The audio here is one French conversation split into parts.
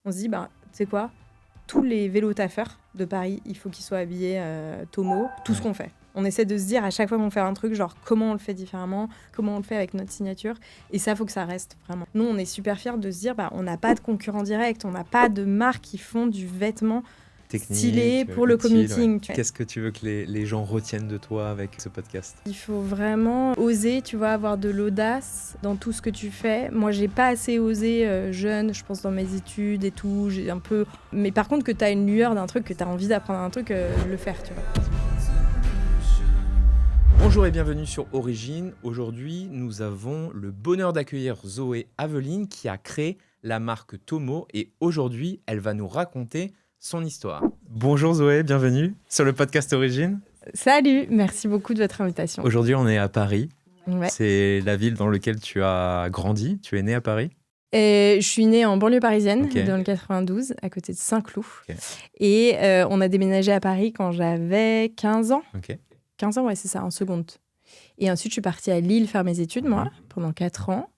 on se dit, tu sais quoi, tous les vélo-taffeurs de Paris, il faut qu'ils soient habillés Tomo, tout ce qu'on fait. On essaie de se dire à chaque fois qu'on fait un truc, genre comment on le fait différemment, comment on le fait avec notre signature. Et ça, faut que ça reste vraiment. Nous, on est super fiers de se dire, on n'a pas de concurrents directs, on n'a pas de marques qui font du vêtement stylé pour le commuting. Ouais. Qu'est-ce que tu veux que les gens retiennent de toi avec ce podcast ? Il faut vraiment oser, tu vois, avoir de l'audace dans tout ce que tu fais. Moi, j'ai pas assez osé jeune, je pense, dans mes études et tout. J'ai un peu... Mais par contre, que t'as une lueur d'un truc, que t'as envie d'apprendre un truc, le faire, tu vois. Bonjour et bienvenue sur Origine. Aujourd'hui, nous avons le bonheur d'accueillir Zoé Aveline qui a créé la marque Tomo et aujourd'hui, elle va nous raconter son histoire. Bonjour Zoé, bienvenue sur le podcast Origine. Salut, merci beaucoup de votre invitation. Aujourd'hui, on est à Paris. Ouais. C'est la ville dans laquelle tu as grandi. Tu es née à Paris ? Je suis née en banlieue parisienne, Okay. dans le 92, à côté de Saint-Cloud. Okay. Et on a déménagé à Paris quand j'avais 15 ans. Okay. 15 ans, ouais, c'est ça, en seconde. Et ensuite, je suis partie à Lille faire mes études, moi, pendant 4 ans.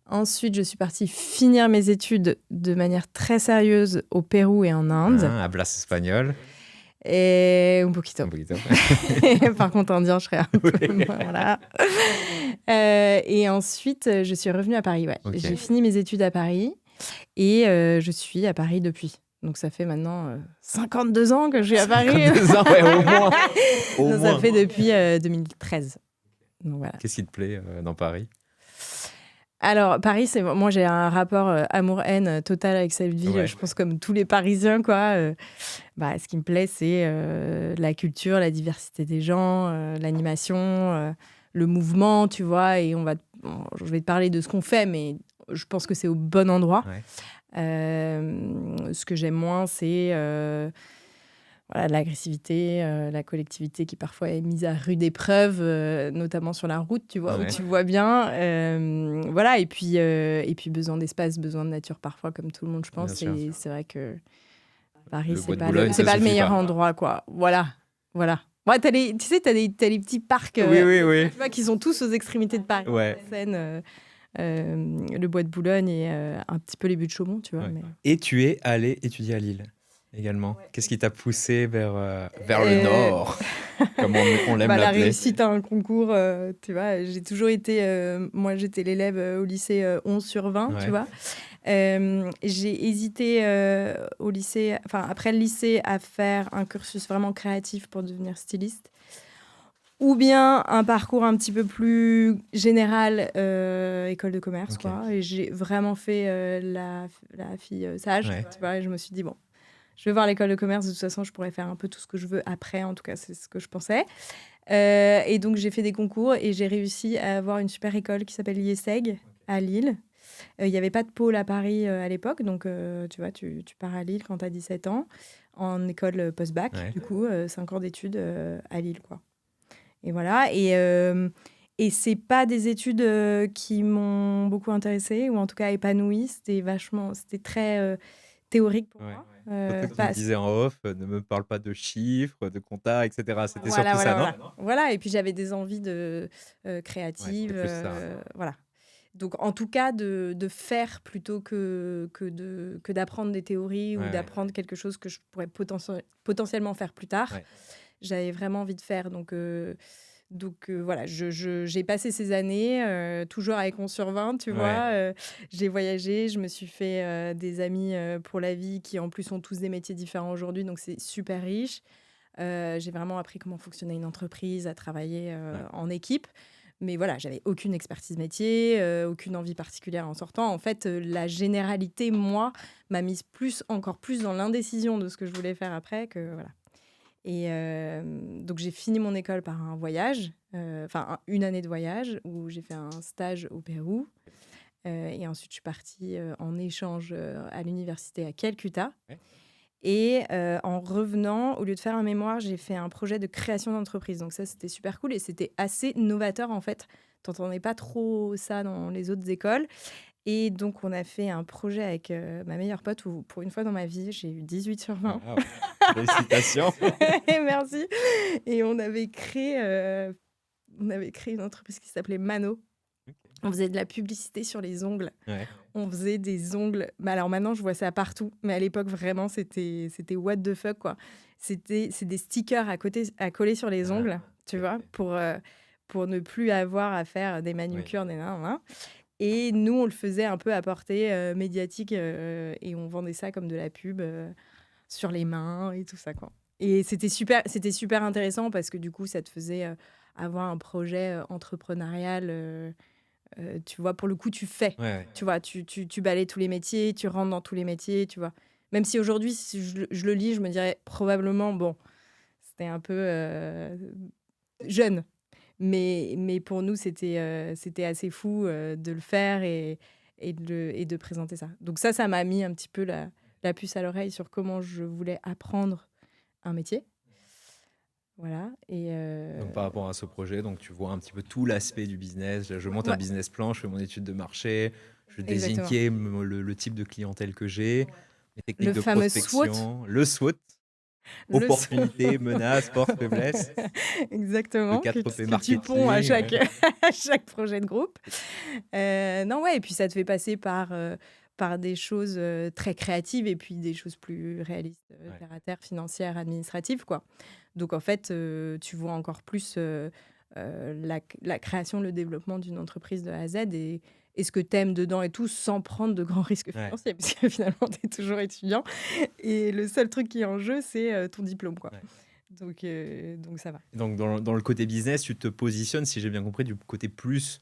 Ensuite, je suis partie finir mes études de manière très sérieuse au Pérou et en Inde. Hablas espagnol. Et un poquito. Par contre, indien, je serais un peu... Oui. Voilà. Et ensuite, je suis revenue à Paris, ouais. Okay. J'ai fini mes études à Paris et je suis à Paris depuis. Donc, ça fait maintenant 52 ans que je suis à Paris. 52 ans, ouais, au moins. Non, ça fait depuis 2013. Donc, voilà. Qu'est-ce qui te plaît dans Paris ? Alors, Paris, moi, j'ai un rapport amour-haine total avec cette ville. Ouais. Je pense comme tous les Parisiens, quoi. Ce qui me plaît, c'est la culture, la diversité des gens, l'animation, le mouvement, tu vois. Et je vais te parler de ce qu'on fait, mais je pense que c'est au bon endroit. Ouais. Ce que j'aime moins, c'est l'agressivité, la collectivité qui parfois est mise à rude épreuve, notamment sur la route, tu vois, où tu vois bien. Et puis besoin d'espace, besoin de nature parfois, comme tout le monde, je pense. Et c'est vrai que Paris, c'est pas le meilleur endroit, quoi. Voilà. Ouais, t'as des petits parcs oui. Tu vois, qui sont tous aux extrémités de Paris. Ouais. La Seine, le bois de Boulogne et un petit peu les buttes de Chaumont, tu vois. Ouais. Mais... Et tu es allée étudier à Lille également. Ouais. Qu'est-ce qui t'a poussé vers le Nord, comme on l'aime l'appeler ? La réussite à un concours, tu vois. J'ai toujours été... moi, j'étais l'élève au lycée 11 sur 20, tu vois. J'ai hésité au lycée, après le lycée, à faire un cursus vraiment créatif pour devenir styliste. Ou bien un parcours un petit peu plus général, école de commerce, quoi. Et j'ai vraiment fait la fille sage, tu vois. Et je me suis dit, bon, je vais voir l'école de commerce. De toute façon, je pourrais faire un peu tout ce que je veux après. En tout cas, c'est ce que je pensais. Et donc, j'ai fait des concours et j'ai réussi à avoir une super école qui s'appelle l'IESEG à Lille. Il n'y avait pas de pôle à Paris à l'époque. Donc, tu vois, tu pars à Lille quand tu as 17 ans, en école post-bac. Ouais. Du coup, 5 ans d'études à Lille, quoi. Et voilà. Et c'est pas des études qui m'ont beaucoup intéressée, ou en tout cas épanouie. C'était très théorique pour moi. Tu me disais en off, ne me parle pas de chiffres, de compta, etc. C'était surtout ça, non ? Voilà. Et puis j'avais des envies créatives. Voilà. Donc en tout cas, de faire plutôt que d'apprendre des théories ou d'apprendre quelque chose que je pourrais potentiellement faire plus tard. Ouais. J'avais vraiment envie de faire. Donc voilà, j'ai passé ces années, toujours avec 11 sur 20, tu vois. J'ai voyagé, je me suis fait des amis pour la vie qui, en plus, ont tous des métiers différents aujourd'hui. Donc, c'est super riche. J'ai vraiment appris comment fonctionnait une entreprise, à travailler en équipe. Mais voilà, j'avais aucune expertise métier, aucune envie particulière en sortant. En fait, la généralité, moi, m'a mise encore plus dans l'indécision de ce que je voulais faire après que voilà. Et donc, j'ai fini mon école par un voyage, une année de voyage où j'ai fait un stage au Pérou. Et ensuite, je suis partie en échange à l'université à Calcutta. Ouais. Et en revenant, au lieu de faire un mémoire, j'ai fait un projet de création d'entreprise. Donc ça, c'était super cool et c'était assez novateur, en fait. T'entendais pas trop ça dans les autres écoles. Et donc, on a fait un projet avec ma meilleure pote où, pour une fois dans ma vie, j'ai eu 18 sur 20. Wow. Félicitations. Merci. Et on avait créé une entreprise qui s'appelait Mano. Okay. On faisait de la publicité sur les ongles. Ouais. On faisait des ongles. Mais alors maintenant, je vois ça partout. Mais à l'époque, vraiment, c'était what the fuck, quoi. C'est des stickers à coller sur les ongles, tu vois, pour ne plus avoir à faire des manucures, des nan. Et nous, on le faisait un peu à portée médiatique et on vendait ça comme de la pub sur les mains et tout ça, quoi. Et c'était super intéressant parce que du coup, ça te faisait avoir un projet entrepreneurial. Tu vois, pour le coup, tu fais. Ouais. Tu vois, tu balayes tous les métiers, tu rentres dans tous les métiers, tu vois. Même si aujourd'hui, si je le lis, je me dirais probablement, bon, c'était un peu jeune. Mais pour nous, c'était assez fou de le faire et de présenter ça. Donc ça m'a mis un petit peu la puce à l'oreille sur comment je voulais apprendre un métier. Voilà. Donc par rapport à ce projet, donc tu vois un petit peu tout l'aspect du business. Je monte un business plan, je fais mon étude de marché, je désigne qui est le type de clientèle que j'ai, les techniques de prospection, le SWOT, opportunité, menace, force, faiblesse. Exactement. Le 4P marketing. Tu ponds à chaque projet de groupe. Non, ouais, et puis ça te fait passer par des choses très créatives et puis des choses plus réalistes, terre à terre, financières, administratives, quoi. Donc, en fait, tu vois encore plus la création, le développement d'une entreprise de A à Z et ce que tu aimes dedans et tout, sans prendre de grands risques financiers, parce que finalement, tu es toujours étudiant. Et le seul truc qui est en jeu, c'est ton diplôme, quoi. Donc, ça va. Donc, dans le côté business, tu te positionnes, si j'ai bien compris, du côté plus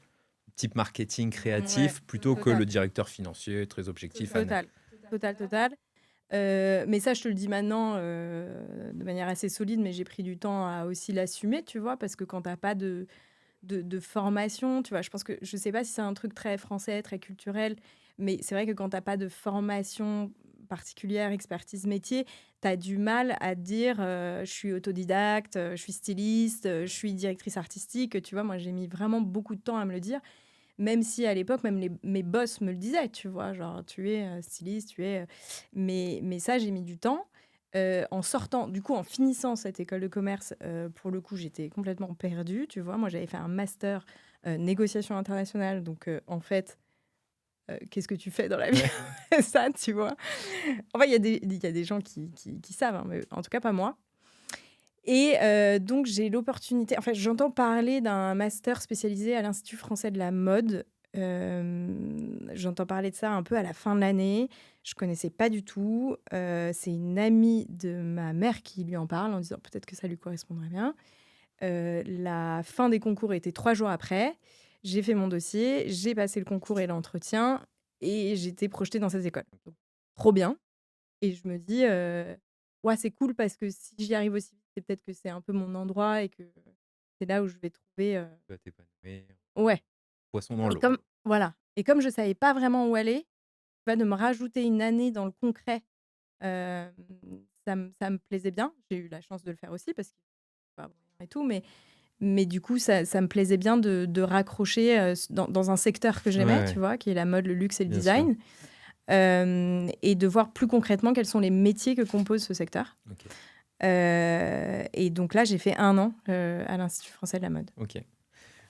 type marketing créatif, plutôt que le directeur financier, très objectif. Total. Mais ça, je te le dis maintenant de manière assez solide, mais j'ai pris du temps à aussi l'assumer, tu vois, parce que quand tu n'as pas de formation, tu vois, je pense que, je sais pas si c'est un truc très français, très culturel, mais c'est vrai que quand tu n'as pas de formation particulière, expertise métier, tu as du mal à dire je suis autodidacte, je suis styliste, je suis directrice artistique, tu vois, moi j'ai mis vraiment beaucoup de temps à me le dire. Même si à l'époque, même mes boss me le disaient, tu vois, genre tu es styliste, tu es. Mais ça, j'ai mis du temps. En sortant, du coup, en finissant cette école de commerce, pour le coup, j'étais complètement perdue, tu vois. Moi, j'avais fait un master négociation internationale. Donc, en fait, qu'est-ce que tu fais dans la vie? Ça, tu vois. Enfin, il y a des gens qui savent, hein, mais en tout cas, pas moi. Et donc, j'ai l'opportunité... En fait, j'entends parler d'un master spécialisé à l'Institut français de la mode. J'entends parler de ça un peu à la fin de l'année. Je connaissais pas du tout. C'est une amie de ma mère qui lui en parle en disant peut-être que ça lui correspondrait bien. La fin des concours était 3 jours après. J'ai fait mon dossier, j'ai passé le concours et l'entretien et j'étais projetée dans cette école. Donc, trop bien. Et je me dis, ouais, c'est cool parce que si j'y arrive aussi vite, c'est peut-être que c'est un peu mon endroit et que c'est là où je vais trouver. Tu vas t'épanouir. Ouais. Poisson dans l'eau. Voilà. Et comme je ne savais pas vraiment où aller, de me rajouter une année dans le concret, ça me plaisait bien. J'ai eu la chance de le faire aussi parce qu'il faut pas et tout, mais du coup, ça me plaisait bien de raccrocher dans un secteur que j'aimais, tu vois, qui est la mode, le luxe et le design. Et de voir plus concrètement quels sont les métiers que compose ce secteur. Et donc là, j'ai fait 1 an à l'Institut français de la mode. Ok.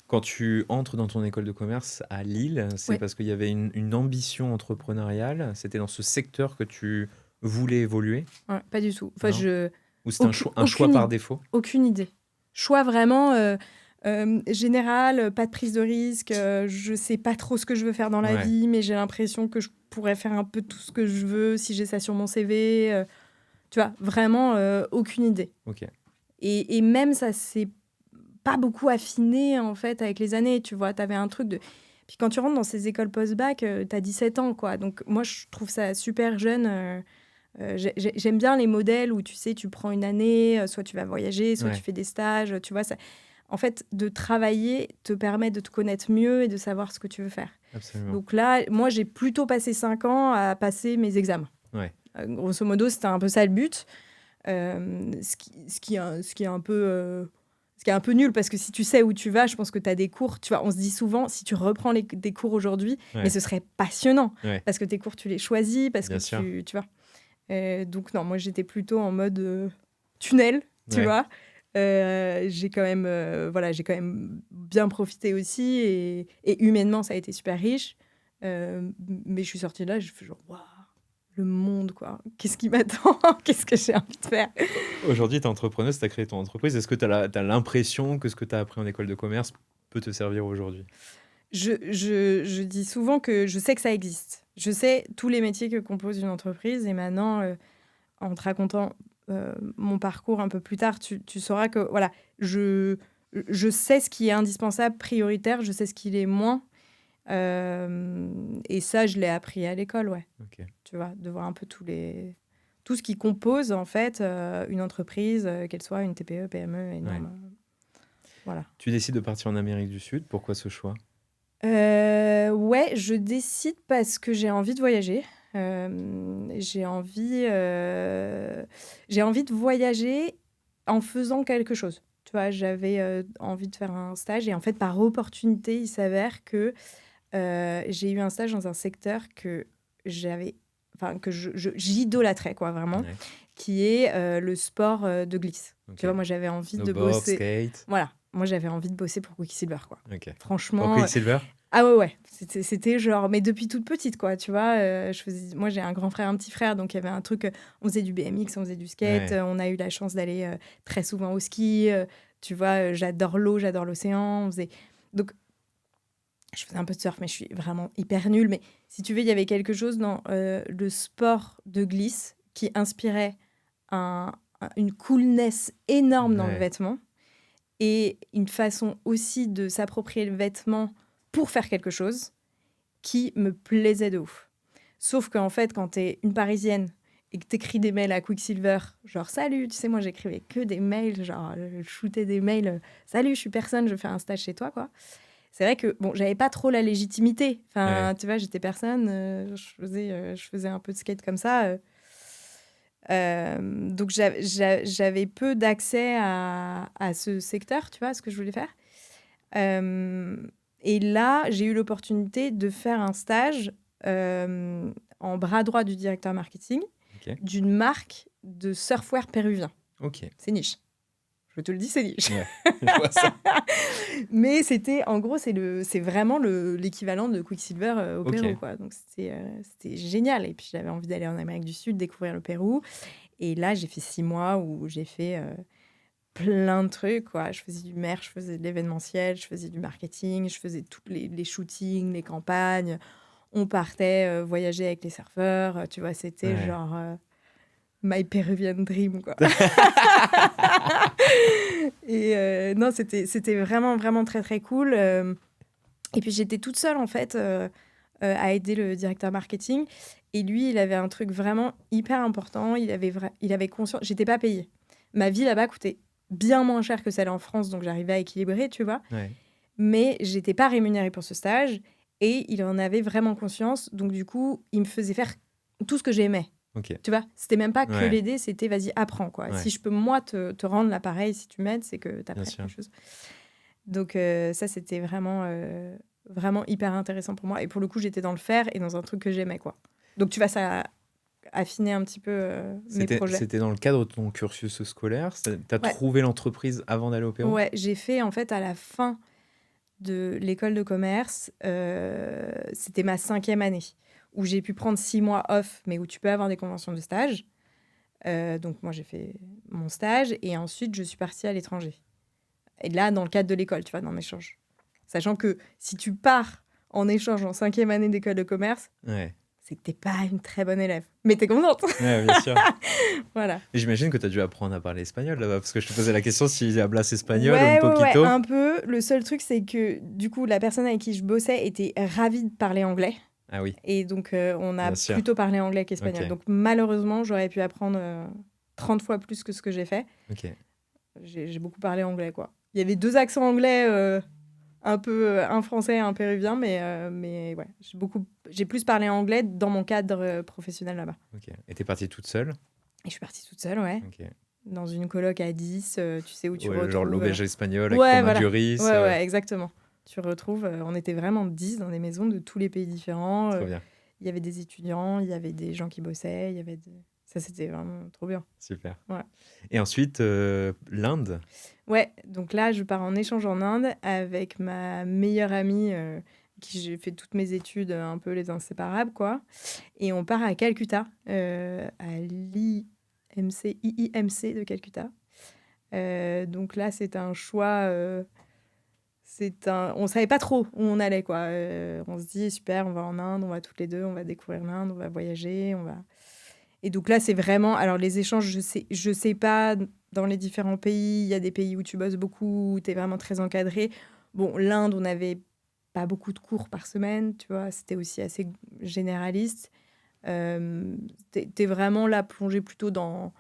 Quand tu entres dans ton école de commerce à Lille, c'est parce qu'il y avait une ambition entrepreneuriale? C'était dans ce secteur que tu voulais évoluer? Ouais, pas du tout. Enfin, ou c'était un choix par défaut? Aucune idée. Choix vraiment général, pas de prise de risque. Je sais pas trop ce que je veux faire dans la vie, mais j'ai l'impression que je pourrais faire un peu tout ce que je veux si j'ai ça sur mon CV. Tu vois, vraiment aucune idée. Ok. Et même ça s'est pas beaucoup affiné en fait avec les années. Tu vois, t'avais un truc de... Puis quand tu rentres dans ces écoles post-bac, t'as 17 ans, quoi. Donc moi, je trouve ça super jeune. J'aime bien les modèles où tu sais, tu prends une année, soit tu vas voyager, soit tu fais des stages, tu vois. Ça... En fait, de travailler te permet de te connaître mieux et de savoir ce que tu veux faire. Absolument. Donc là, moi, j'ai plutôt passé 5 ans à passer mes examens. Grosso modo, c'était un peu ça le but. Ce qui est un peu nul, parce que si tu sais où tu vas, je pense que tu as des cours. Tu vois, on se dit souvent, si tu reprends des cours aujourd'hui, mais ce serait passionnant. Parce que tes cours, tu les choisis, parce que tu vois. Donc non, moi, j'étais plutôt en mode tunnel, tu vois. J'ai quand même, j'ai quand même bien profité aussi et humainement, ça a été super riche. Mais je suis sortie de là, je fais genre: «Waouh, le monde, quoi. Qu'est-ce qui m'attend? Qu'est-ce que j'ai envie de faire?» Aujourd'hui, tu es entrepreneuse, tu as créé ton entreprise. Est-ce que tu as l'impression que ce que tu as appris en école de commerce peut te servir aujourd'hui? Je dis souvent que je sais que ça existe. Je sais tous les métiers que compose une entreprise et maintenant, en te racontant, mon parcours un peu plus tard, tu sauras que voilà, je sais ce qui est indispensable, prioritaire, je sais ce qui l'est moins, et ça, je l'ai appris à l'école, ouais. OK. Tu vois? De voir un peu tout ce qui compose, en fait, une entreprise, qu'elle soit une TPE, PME, énorme, voilà. Tu décides de partir en Amérique du Sud. Pourquoi ce choix? Ouais, je décide parce que j'ai envie de voyager. J'ai envie de voyager en faisant quelque chose. Tu vois? J'avais, envie de faire un stage et en fait, par opportunité, il s'avère que, j'ai eu un stage dans un secteur que j'avais que j'idolâtrais quoi, vraiment, Ouais. qui est, le sport, de glisse. OK. Tu vois? Moi, j'avais envie de Snowboard, bosser skate. voilà, moi, j'avais envie de bosser pour Quicksilver, quoi. OK. Pour Franchement, Quicksilver? ah ouais, c'était genre mais depuis toute petite, quoi, tu vois? Moi, j'ai un grand frère, un petit frère, donc il y avait un truc, on faisait du BMX, on faisait du skate, Ouais. on a eu la chance d'aller, très souvent au ski, tu vois? J'adore l'eau, j'adore l'océan, donc je faisais un peu de surf, mais je suis vraiment hyper nulle, mais si tu veux, il y avait quelque chose dans, le sport de glisse qui inspirait une coolness énorme dans le Ouais. vêtement et une façon aussi de s'approprier le vêtement pour faire quelque chose qui me plaisait de ouf. Sauf qu'en fait, quand t'es une Parisienne et que t'écris des mails à Quicksilver, genre «Salut», tu sais, moi j'écrivais que des mails, genre je shootais des mails, «Salut, je suis personne, je fais un stage chez toi», quoi. C'est vrai que, bon, j'avais pas trop la légitimité. Enfin, Ouais. tu vois, j'étais personne, je faisais un peu de skate comme ça. Donc j'avais peu d'accès à ce secteur, tu vois, à ce que je voulais faire. Et là, j'ai eu l'opportunité de faire un stage en bras droit du directeur marketing OK. d'une marque de surfwear péruvien. OK. C'est niche. Je te le dis, c'est niche. Ouais. Je vois ça. Mais c'était, en gros, c'est vraiment l'équivalent de Quicksilver au OK. Pérou, quoi. Donc c'était génial. Et puis j'avais envie d'aller en Amérique du Sud, découvrir le Pérou. Et là, j'ai fait 6 mois où j'ai fait plein de trucs, quoi. Je faisais du merch, je faisais de l'événementiel, je faisais du marketing, je faisais tous les shootings, les campagnes. On partait voyager avec les surfeurs. Tu vois, c'était Ouais. genre my Peruvian dream, quoi. Et non, c'était vraiment, vraiment très, très cool. Et puis, j'étais toute seule, en fait, à aider le directeur marketing. Et lui, il avait un truc vraiment hyper important. Il avait conscience... J'étais pas payée. Ma vie là-bas coûtait bien moins cher que celle en France, donc j'arrivais à équilibrer, tu vois. Ouais. Mais j'étais pas rémunérée pour ce stage. Et il en avait vraiment conscience. Donc, du coup, il me faisait faire tout ce que j'aimais. OK. Tu vois, c'était même pas que Ouais. l'aider, c'était vas-y, apprends, quoi. Ouais. Si je peux, moi, te rendre l'appareil, si tu m'aides, c'est que tu Bien appris sûr. quelque chose. Donc, ça, c'était vraiment, vraiment hyper intéressant pour moi. Et pour le coup, j'étais dans le faire et dans un truc que j'aimais, quoi. Donc, tu vois, ça a affiné un petit peu mes projets. C'était dans le cadre de ton cursus scolaire? Tu as Ouais. trouvé l'entreprise avant d'aller au Pérou? Ouais, j'ai fait, en fait, à la fin de l'école de commerce, c'était ma 5e année, où j'ai pu prendre 6 mois off, mais où tu peux avoir des conventions de stage. Donc, moi, j'ai fait mon stage et ensuite, je suis partie à l'étranger. Et là, dans le cadre de l'école, tu vois, en échange. Sachant que si tu pars en échange en 5e année d'école de commerce, Ouais. c'est que t'es pas une très bonne élève. Mais t'es contente. Ouais, bien sûr. Voilà. Et j'imagine que tu as dû apprendre à parler espagnol là-bas, parce que je te posais la question si hablas espagnol Ouais, un poquito. un peu. Le seul truc, c'est que du coup, la personne avec qui je bossais était ravie de parler anglais. Ah oui. Et donc, on a Bien sûr. plutôt parlé anglais qu'espagnol. Ok. Donc, malheureusement, j'aurais pu apprendre 30 fois plus que ce que j'ai fait. Ok. J'ai beaucoup parlé anglais, quoi. Il y avait 2 accents anglais, un peu un français et un péruvien, mais ouais, j'ai plus parlé anglais dans mon cadre professionnel là-bas. Ok. Et t'es partie toute seule? Et je suis partie toute seule, ouais. Ok. Dans une coloc à 10, tu sais où tu Ouais, retrouves... genre l'auberge espagnole avec Ouais, Romain voilà. Duris. Ouais, exactement. Tu retrouves... on était vraiment 10 dans des maisons de tous les pays différents. Trop bien. Il y avait des étudiants, il y avait des gens qui bossaient, Ça, c'était vraiment trop bien. Super. Ouais. Et ensuite, l'Inde? Ouais, donc là, je pars en échange en Inde avec ma meilleure amie, qui j'ai fait toutes mes études un peu les inséparables, quoi. Et on part à Calcutta, à IIMC de Calcutta. Donc là, c'est un choix. On savait pas trop où on allait, quoi. On se dit, super, on va en Inde, on va toutes les deux, on va découvrir l'Inde, on va voyager, on va. Et donc là, c'est vraiment. Alors, les échanges, je sais pas, dans les différents pays, il y a des pays où tu bosses beaucoup, où tu es vraiment très encadré. Bon, l'Inde, on n'avait pas beaucoup de cours par semaine, tu vois, c'était aussi assez généraliste. T'es vraiment là, plongé plutôt dans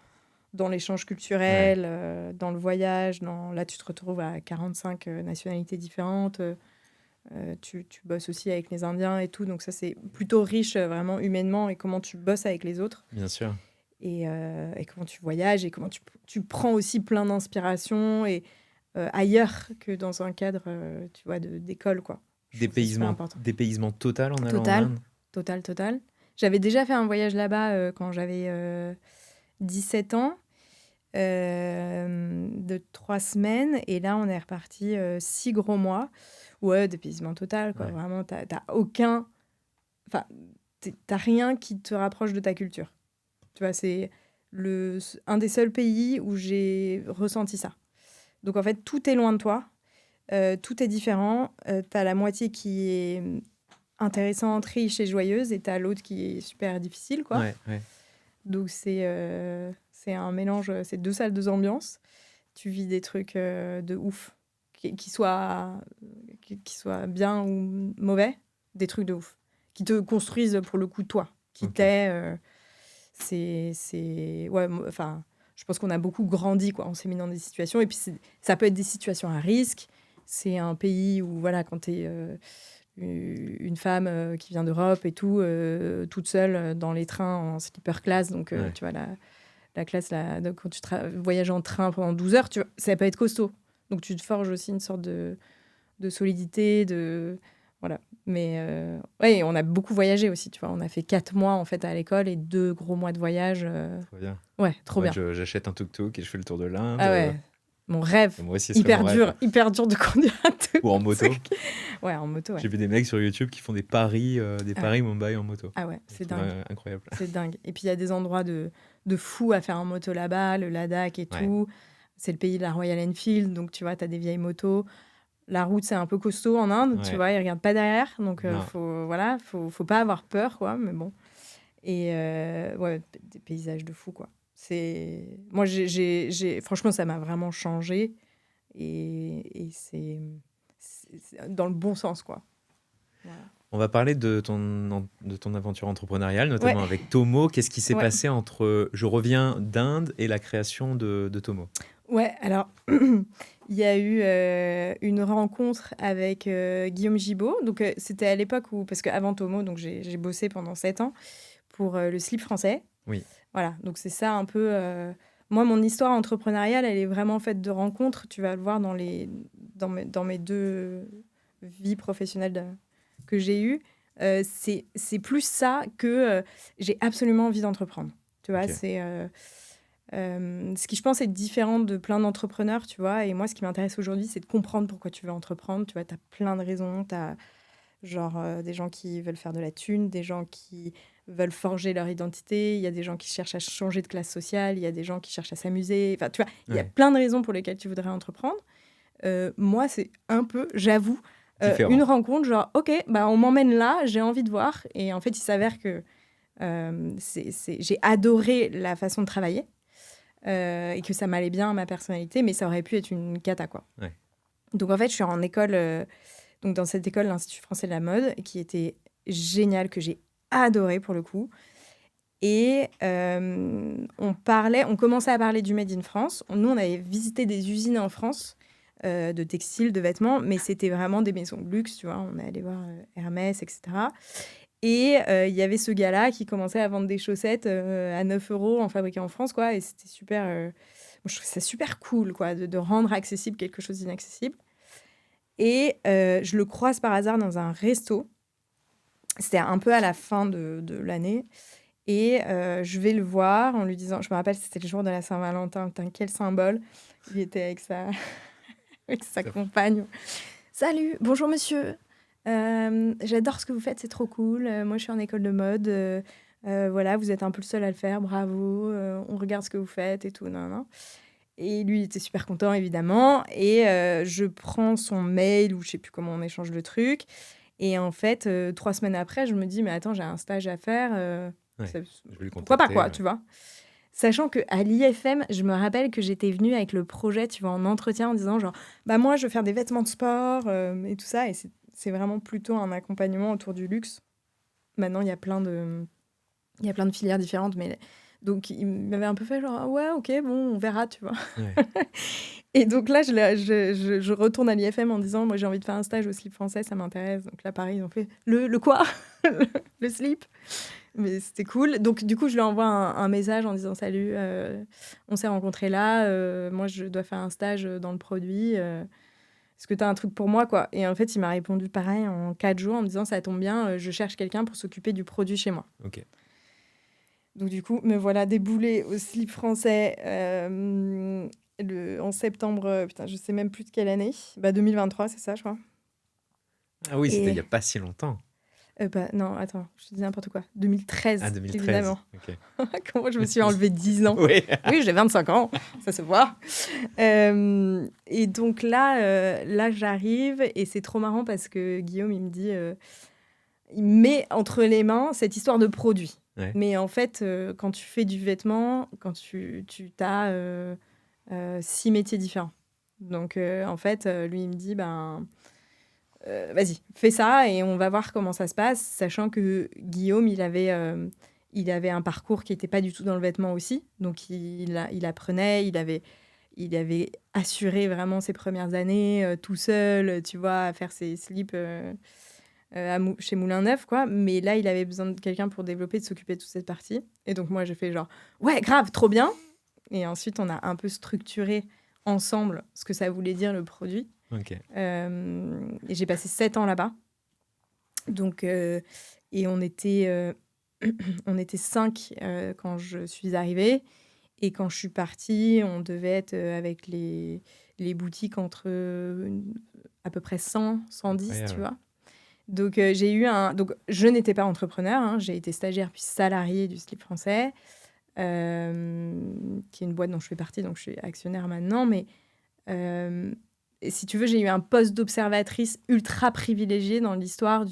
l'échange Ouais. culturel, dans le voyage. Là, tu te retrouves à 45 nationalités différentes. Tu bosses aussi avec les Indiens et tout. Donc ça, c'est plutôt riche vraiment humainement et comment tu bosses avec les autres Bien sûr. et comment tu voyages et comment tu prends aussi plein d'inspiration et ailleurs que dans un cadre, tu vois, d'école, quoi. Je trouve que c'est super important. Dépaysement total en allant en Total, Inde? total. J'avais déjà fait un voyage là-bas quand j'avais 17 ans, de 3 semaines. Et là, on est reparti 6 gros mois. Ouais, dépaysement total, quoi. Ouais. Vraiment, t'as aucun... Enfin, t'as rien qui te rapproche de ta culture. Tu vois, c'est un des seuls pays où j'ai ressenti ça. Donc, en fait, tout est loin de toi. Tout est différent. T'as la moitié qui est intéressante, riche et joyeuse, et t'as l'autre qui est super difficile, quoi. Ouais. Donc, c'est un mélange, c'est 2 salles, 2 ambiances. Tu vis des trucs de ouf, qui soient bien ou mauvais, des trucs de ouf, qui te construisent pour le coup toi, qui Ok. t'est... ouais, enfin, je pense qu'on a beaucoup grandi, quoi. On s'est mis dans des situations, et puis ça peut être des situations à risque. C'est un pays où, voilà, quand t'es une femme qui vient d'Europe et tout, toute seule dans les trains en sleeper class, donc Ouais. tu vois, la classe, donc quand tu voyages en train pendant 12 heures, ça peut être costaud. Donc tu te forges aussi une sorte de solidité, voilà. Mais ouais, on a beaucoup voyagé aussi, tu vois. On a fait 4 mois en fait à l'école et 2 gros mois de voyage. Trop bien. Ouais, trop Moi, bien. j'achète un tuk-tuk et je fais le tour de l'Inde. Ah ouais, mon rêve. Moi aussi, ce serait mon rêve. Hyper dur de conduire un tuk-tuk. Ou en moto. Ouais, en moto, ouais. J'ai vu des mecs sur YouTube qui font des paris Mumbai en moto. Ah ouais, c'est Je trouve dingue. incroyable. C'est dingue. Et puis il y a des endroits de fou à faire en moto là-bas, le Ladakh et Ouais. tout. C'est le pays de la Royal Enfield, donc tu vois, tu as des vieilles motos. La route, c'est un peu costaud en Inde, tu Ouais. vois, ils regardent pas derrière, donc Non. faut pas avoir peur, quoi, mais bon. Et ouais, des paysages de fou, quoi. Moi, franchement, ça m'a vraiment changé, et c'est dans le bon sens, quoi. Voilà. On va parler de ton aventure entrepreneuriale, notamment Ouais. avec Tomo. Qu'est-ce qui s'est Ouais. passé entre je reviens d'Inde et la création de Tomo? Ouais, alors, il y a eu une rencontre avec Guillaume Gibaud. Donc, c'était à l'époque où, parce qu'avant Tomo, donc j'ai bossé pendant 7 ans pour le slip français. Oui. Voilà, donc c'est ça un peu... Moi, mon histoire entrepreneuriale, elle est vraiment faite de rencontres. Tu vas le voir dans mes 2 vies professionnelles que j'ai eues. C'est plus ça que j'ai absolument envie d'entreprendre. Tu vois, Ok. c'est... ce qui, je pense, est différent de plein d'entrepreneurs, tu vois. Et moi, ce qui m'intéresse aujourd'hui, c'est de comprendre pourquoi tu veux entreprendre. Tu vois, tu as plein de raisons. Tu as des gens qui veulent faire de la thune, des gens qui veulent forger leur identité. Il y a des gens qui cherchent à changer de classe sociale. Il y a des gens qui cherchent à s'amuser. Enfin, tu vois, il y a plein de raisons pour lesquelles tu voudrais entreprendre. Moi, c'est un peu, j'avoue, une rencontre, genre, OK, bah, on m'emmène là, j'ai envie de voir. Et en fait, il s'avère que j'ai adoré la façon de travailler. Et que ça m'allait bien à ma personnalité, mais ça aurait pu être une cata, quoi. Ouais. Donc, en fait, je suis en école, donc dans cette école, l'Institut français de la mode, qui était génial, que j'ai adoré pour le coup. Et on commençait à parler du Made in France. Nous, on avait visité des usines en France de textiles, de vêtements, mais c'était vraiment des maisons de luxe, tu vois. On est allé voir Hermès, etc. Et il y avait ce gars-là qui commençait à vendre des chaussettes à 9 € en fabriqué en France, quoi. Et c'était super... moi, je trouve ça super cool, quoi, de rendre accessible quelque chose d'inaccessible. Et je le croise par hasard dans un resto. C'était un peu à la fin de l'année. Et je vais le voir en lui disant, je me rappelle, c'était le jour de la Saint-Valentin, putain, quel symbole. Il était avec avec sa compagne. Salut, bonjour monsieur. J'adore ce que vous faites, c'est trop cool. Moi, je suis en école de mode. Voilà, vous êtes un peu le seul à le faire, bravo. On regarde ce que vous faites et tout. Non, non. Et lui, il était super content, évidemment. Et je prends son mail, ou je sais plus comment on échange le truc. Et en fait, 3 semaines après, je me dis, mais attends, j'ai un stage à faire. Pourquoi pas, quoi, tu vois. Sachant qu'à l'IFM, je me rappelle que j'étais venue avec le projet, tu vois, en entretien, en disant genre, bah moi, je veux faire des vêtements de sport et tout ça. Et c'est vraiment plutôt un accompagnement autour du luxe. Maintenant, il y a plein de filières différentes, mais donc il m'avait un peu fait genre, ah ouais, ok, bon, on verra, tu vois. Ouais. Et donc là, je retourne à l'IFM en disant, moi, j'ai envie de faire un stage au slip français, ça m'intéresse. Donc là, pareil, ils ont fait le quoi le slip. Mais c'était cool. Donc, du coup, je lui envoie un message en disant salut, on s'est rencontrés là. Moi, je dois faire un stage dans le produit. Est-ce que tu as un truc pour moi, quoi? Et en fait, il m'a répondu pareil en 4 jours en me disant ça tombe bien, je cherche quelqu'un pour s'occuper du produit chez moi. Ok. Donc, du coup, me voilà déboulée au slip français en septembre. Putain, je sais même plus de quelle année. 2023, c'est ça, je crois. Ah oui, c'était il n'y a pas si longtemps. Non, attends, je te dis n'importe quoi. 2013, Ah, 2013. évidemment. Ok. Comment je me suis enlevé 10 ans. Oui. Oui, j'ai 25 ans, ça se voit. Et donc là, j'arrive et c'est trop marrant parce que Guillaume, il me dit, il me met entre les mains cette histoire de produit. Ouais. Mais en fait, quand tu fais du vêtement, quand tu as 6 métiers différents. Donc, en fait, lui, il me dit, vas-y, fais ça et on va voir comment ça se passe, sachant que Guillaume, il avait un parcours qui n'était pas du tout dans le vêtement aussi. Donc, il apprenait, il avait assuré vraiment ses premières années tout seul, tu vois, à faire ses slips chez Moulin Neuf, quoi. Mais là, il avait besoin de quelqu'un pour développer, de s'occuper de toute cette partie. Et donc, moi, j'ai fait genre, ouais, grave, trop bien. Et ensuite, on a un peu structuré ensemble ce que ça voulait dire le produit. Ok. Et j'ai passé 7 ans là-bas. Donc, et on était 5 quand je suis arrivée. Et quand je suis partie, on devait être avec les boutiques entre à peu près 100, 110, Incroyable. tu vois. Donc, donc je n'étais pas entrepreneur. Hein, j'ai été stagiaire puis salariée du slip français, qui est une boîte dont je fais partie, donc je suis actionnaire maintenant. Mais et si tu veux, j'ai eu un poste d'observatrice ultra privilégié dans l'histoire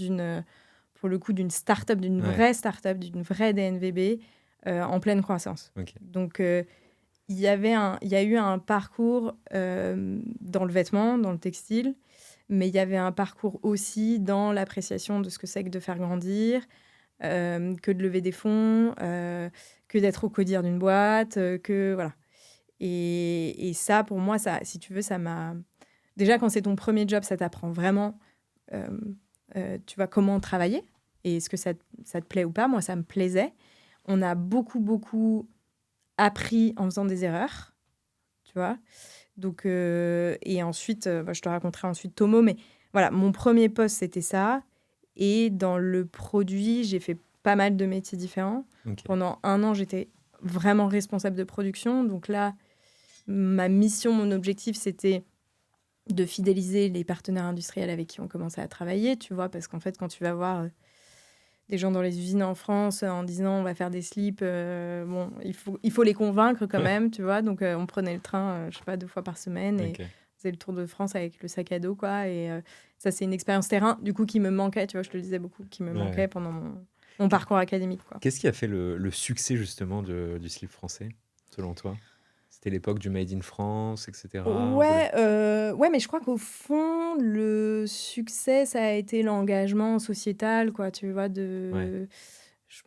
pour le coup, d'une start-up, d'une vraie start-up, d'une vraie DNVB en pleine croissance. Okay. Donc, il y a eu un parcours dans le vêtement, dans le textile, mais il y avait un parcours aussi dans l'appréciation de ce que c'est que de faire grandir, que de lever des fonds, que d'être au codir d'une boîte, que voilà. Et ça, pour moi, ça, si tu veux, ça m'a... Déjà, quand c'est ton premier job, ça t'apprend vraiment, tu vois, comment travailler et est-ce que ça te plaît ou pas. Moi, ça me plaisait. On a beaucoup appris en faisant des erreurs, tu vois. Donc, et ensuite, je te raconterai ensuite Tomo, mais voilà, mon premier poste, c'était ça. Et dans le produit, j'ai fait pas mal de métiers différents. Okay. Pendant 1 an, j'étais vraiment responsable de production. Donc là, ma mission, mon objectif, c'était de fidéliser les partenaires industriels avec qui on commençait à travailler, tu vois, parce qu'en fait, quand tu vas voir des gens dans les usines en France en disant on va faire des slips, bon, il faut les convaincre quand même, tu vois. Donc, on prenait le train, je sais pas, 2 fois par semaine et on faisait le tour de France avec le sac à dos, quoi. Et ça, c'est une expérience terrain, du coup, qui me manquait, tu vois, je te le disais beaucoup, qui me manquait pendant mon parcours académique, quoi. Qu'est-ce qui a fait le succès, justement, du slip français, selon toi ? C'était l'époque du Made in France, etc. Ouais, mais je crois qu'au fond, le succès, ça a été l'engagement sociétal, quoi, tu vois. Je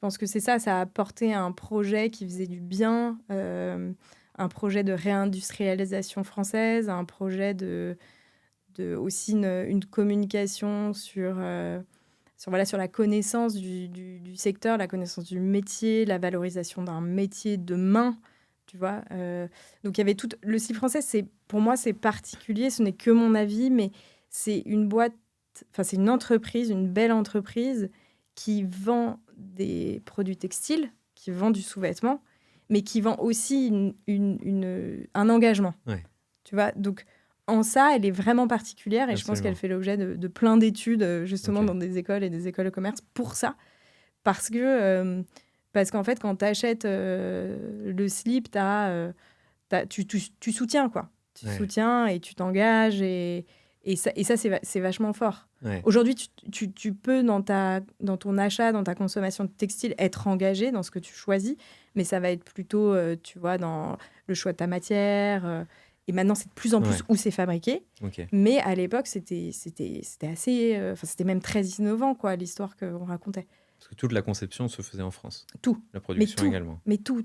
pense que c'est ça, ça a apporté un projet qui faisait du bien, un projet de réindustrialisation française, un projet aussi une communication sur la connaissance du secteur, la connaissance du métier, la valorisation d'un métier de main. Tu vois, donc il y avait tout le slip français. Pour moi, c'est particulier. Ce n'est que mon avis, mais c'est une boîte, enfin c'est une entreprise, une belle entreprise qui vend des produits textiles, qui vend du sous-vêtement, mais qui vend aussi un engagement. Ouais. Tu vois, donc en ça, elle est vraiment particulière et je pense Absolument. qu'elle fait l'objet de plein d'études, justement, Ok. dans des écoles et des écoles de commerce pour ça. Parce qu'en fait, quand tu achètes le slip, tu soutiens, quoi. Tu Ouais. soutiens et tu t'engages et ça c'est vachement fort. Ouais. Aujourd'hui, tu peux, dans ton achat, dans ta consommation de textile, être engagé dans ce que tu choisis, mais ça va être plutôt, tu vois, dans le choix de ta matière. Et maintenant, c'est de plus en plus Ouais. où c'est fabriqué. Ok. Mais à l'époque, c'était assez... c'était même très innovant, quoi, l'histoire qu'on racontait. Parce que toute la conception se faisait en France. Tout. La production également. Mais tout.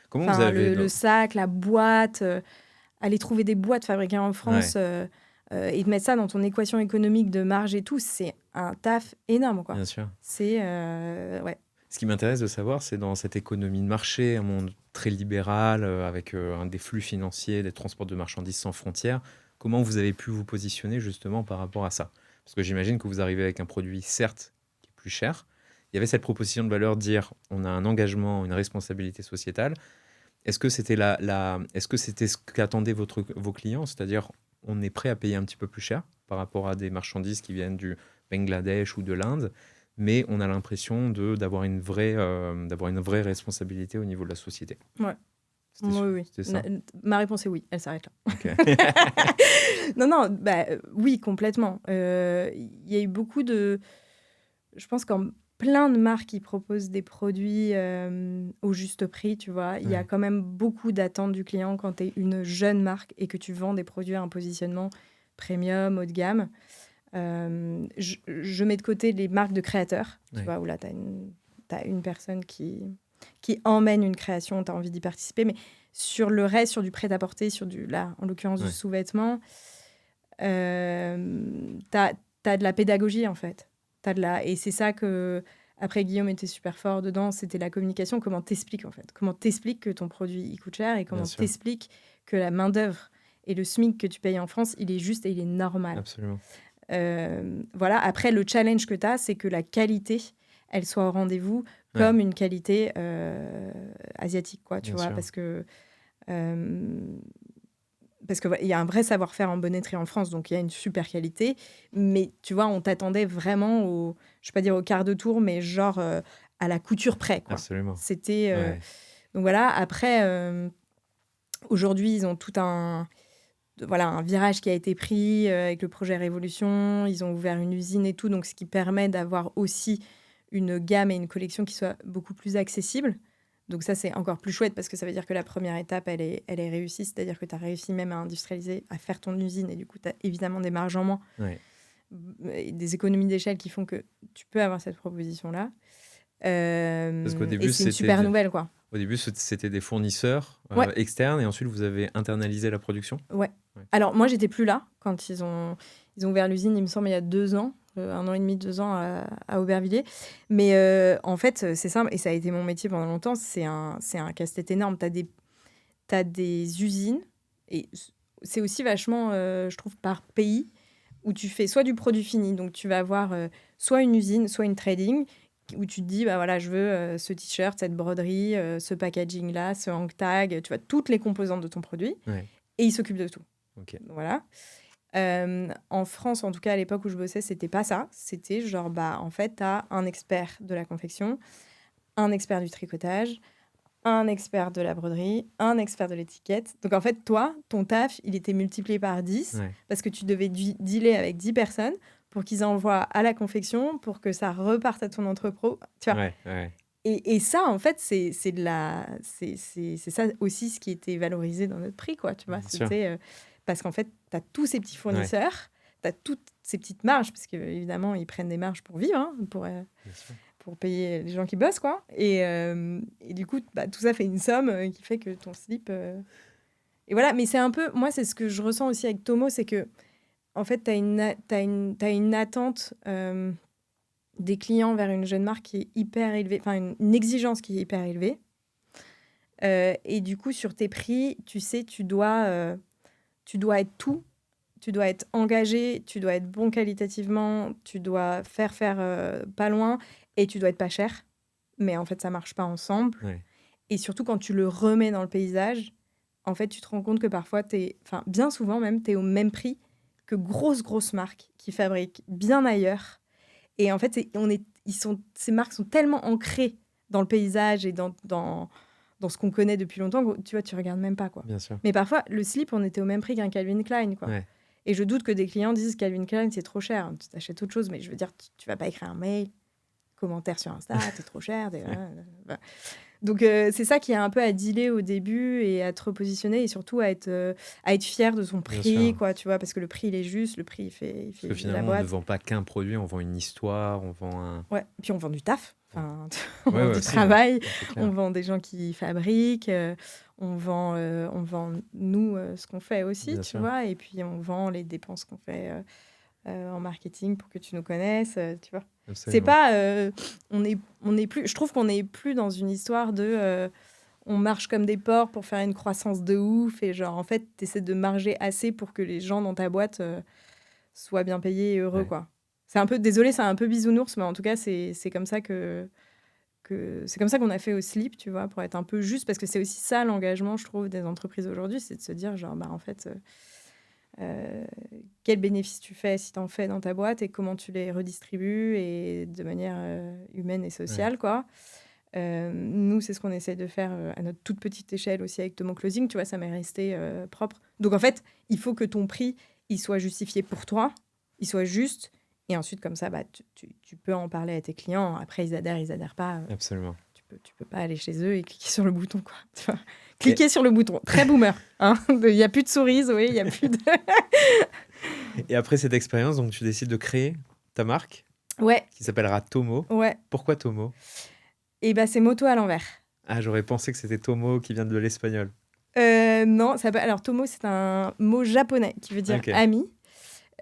Comment vous Enfin, avez... le sac, la boîte, aller trouver des boîtes fabriquées en France et de mettre ça dans ton équation économique de marge et tout, c'est un taf énorme, quoi. Bien sûr. C'est... ouais. Ce qui m'intéresse de savoir, c'est dans cette économie de marché, un monde très libéral, avec des flux financiers, des transports de marchandises sans frontières, comment vous avez pu vous positionner justement par rapport à ça? Parce que j'imagine que vous arrivez avec un produit, certes, qui est plus cher. Il y avait cette proposition de valeur de dire on a un engagement, une responsabilité sociétale. Est-ce que c'était est-ce que c'était ce qu'attendaient vos clients? C'est-à-dire, on est prêt à payer un petit peu plus cher par rapport à des marchandises qui viennent du Bangladesh ou de l'Inde, mais on a l'impression d'avoir une vraie responsabilité au niveau de la société. Ouais. Oui. C'était ça? Ma réponse est oui, elle s'arrête là. Ok. Non, oui, complètement. Il y a eu beaucoup de... Je pense qu'en plein de marques qui proposent des produits au juste prix, tu vois, il y a quand même beaucoup d'attentes du client quand tu es une jeune marque et que tu vends des produits à un positionnement premium, haut de gamme. Je mets de côté les marques de créateurs, tu vois, où là, tu as une personne qui emmène une création, tu as envie d'y participer, mais sur le reste, sur du prêt-à-porter, là, en l'occurrence du sous-vêtement, tu as de la pédagogie, en fait. Et c'est ça que, après, Guillaume était super fort dedans, c'était la communication. Comment t'expliques, en fait? Comment t'expliques que ton produit, il coûte cher et comment t'expliques que la main-d'œuvre et le SMIC que tu payes en France, il est juste et il est normal. Absolument. Voilà. Après, le challenge que tu as, c'est que la qualité, elle soit au rendez-vous comme une qualité asiatique, quoi, tu vois, parce que il y a un vrai savoir-faire en bonneterie en France, donc il y a une super qualité. Mais tu vois, on t'attendait vraiment je ne vais pas dire au quart de tour, mais genre à la couture près, quoi. Absolument. C'était... Donc voilà, après, aujourd'hui, ils ont tout un virage qui a été pris avec le projet Révolution. Ils ont ouvert une usine et tout, donc ce qui permet d'avoir aussi une gamme et une collection qui soit beaucoup plus accessible. Donc ça, c'est encore plus chouette parce que ça veut dire que la première étape, elle est réussie. C'est-à-dire que tu as réussi même à industrialiser, à faire ton usine. Et du coup, tu as évidemment des marges en moins. Et des économies d'échelle qui font que tu peux avoir cette proposition-là. Parce qu'au début, c'est une super nouvelle, quoi. Au début, c'était des fournisseurs externes et ensuite, vous avez internalisé la production? Ouais. Alors, moi, j'étais plus là quand ils ont ouvert l'usine, il me semble, il y a 2 ans. 1 an et demi, 2 ans à Aubervilliers. Mais en fait, c'est simple, et ça a été mon métier pendant longtemps, c'est un casse-tête énorme. T'as des usines, et c'est aussi vachement, je trouve, par pays, où tu fais soit du produit fini, donc tu vas avoir soit une usine, soit une trading, où tu te dis, bah voilà, je veux ce t-shirt, cette broderie, ce packaging-là, ce hang tag, tu vois, toutes les composantes de ton produit, et ils s'occupent de tout. Voilà. En France, en tout cas, à l'époque où je bossais, c'était pas ça. C'était genre, en fait, t'as un expert de la confection, un expert du tricotage, un expert de la broderie, un expert de l'étiquette. Donc, en fait, toi, ton taf, il était multiplié par 10 parce que tu devais dealer avec 10 personnes pour qu'ils envoient à la confection, pour que ça reparte à ton entrepôt. Tu vois. Et ça, en fait, c'est ça aussi ce qui était valorisé dans notre prix, quoi. Tu vois, c'était... parce qu'en fait, tu as tous ces petits fournisseurs, tu as toutes ces petites marges, parce qu'évidemment, ils prennent des marges pour vivre, hein, pour payer les gens qui bossent, quoi. Et du coup, tout ça fait une somme qui fait que ton slip... Et voilà, mais c'est un peu... Moi, c'est ce que je ressens aussi avec Tomo, c'est que, en fait, tu as une attente des clients vers une jeune marque qui est hyper élevée, enfin, une exigence qui est hyper élevée. Et du coup, sur tes prix, tu sais, tu dois être tout. Tu dois être engagé, tu dois être bon qualitativement, tu dois faire pas loin et tu dois être pas cher. mais en fait, ça marche pas ensemble. Ouais. Et surtout, quand tu le remets dans le paysage, en fait, tu te rends compte que parfois, bien souvent même, tu es au même prix que grosses marques qui fabriquent bien ailleurs. Et en fait, ces marques sont tellement ancrées dans le paysage et dans ce qu'on connaît depuis longtemps que tu vois, tu regardes même pas, quoi. Bien sûr. Mais parfois, le slip, on était au même prix qu'un Calvin Klein, quoi. Ouais. Et je doute que des clients disent Calvin Klein, c'est trop cher. Tu t'achètes autre chose, mais je veux dire, tu vas pas écrire un mail, commentaire sur Insta, c'est trop cher. Donc, c'est ça qui est un peu à dealer au début et à te repositionner et surtout à être fier de son Bien prix, sûr. quoi, tu vois, parce que le prix, il est juste, le prix, il fait Parce que la finalement, on ne boîte. vend pas qu'un produit, on vend une histoire, on vend un... Ouais, puis on vend du taf, enfin, on Ouais, vend ouais, du aussi, travail, ouais, c'est clair. on vend des gens qui fabriquent, on vend nous, ce qu'on fait aussi, Bien tu sûr. vois, et puis on vend les dépenses qu'on fait en marketing pour que tu nous connaisses, tu vois. C'est Absolument. pas... on est plus... Je trouve qu'on n'est plus dans une histoire de... on marche comme des porcs pour faire une croissance de ouf et genre, en fait, tu essaies de marger assez pour que les gens dans ta boîte soient bien payés et heureux, Ouais. quoi. C'est un peu... Désolé, c'est un peu bisounours, mais en tout cas, c'est comme ça c'est comme ça qu'on a fait au slip, tu vois, pour être un peu juste, parce que c'est aussi ça l'engagement, je trouve, des entreprises aujourd'hui, c'est de se dire, genre, bah, en fait... quel bénéfice tu fais si tu en fais dans ta boîte et comment tu les redistribues et de manière humaine et sociale, quoi. Nous, c'est ce qu'on essaie de faire à notre toute petite échelle aussi avec Tomo Closing, tu vois, ça m'est resté propre. Donc en fait, il faut que ton prix, il soit justifié pour toi, il soit juste, et ensuite comme ça, bah, tu peux en parler à tes clients. Après, ils adhèrent pas. Absolument. Tu peux pas aller chez eux et cliquer sur le bouton, quoi. Tu vois. Cliquer sur le bouton, très boomer. Hein. Il n'y a plus de souris, oui, il n'y a plus de... Et après cette expérience, donc tu décides de créer ta marque Ouais, qui s'appellera Tomo. ouais. Pourquoi Tomo? Et bah, c'est moto à l'envers. Ah, j'aurais pensé que c'était Tomo qui vient de l'espagnol. Non, alors Tomo, c'est un mot japonais qui veut dire Ok. ami.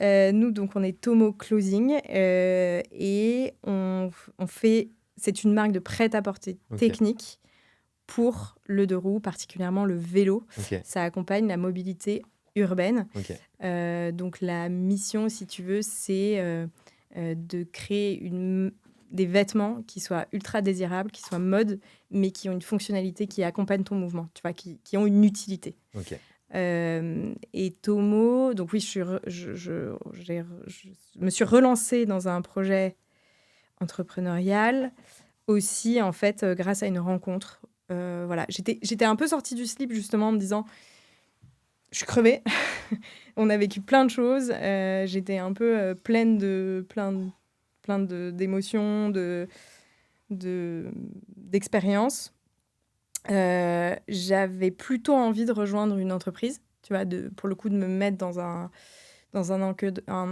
Nous, donc, on est Tomo Closing et on fait... C'est une marque de prêt-à-porter Ok. technique pour le deux roues, particulièrement le vélo. Ok. Ça accompagne la mobilité urbaine. Ok. Donc, la mission, si tu veux, c'est de créer des vêtements qui soient ultra désirables, qui soient mode, mais qui ont une fonctionnalité qui accompagne ton mouvement, tu vois, qui ont une utilité. Ok. Et Tomo, donc oui, je me suis relancée dans un projet entrepreneurial aussi, en fait, grâce à une rencontre. Voilà, j'étais un peu sortie du slip, justement, en me disant, je suis crevée. On a vécu plein de choses. J'étais un peu pleine d'émotions, d'expériences. J'avais plutôt envie de rejoindre une entreprise, tu vois, pour le coup, de me mettre dans un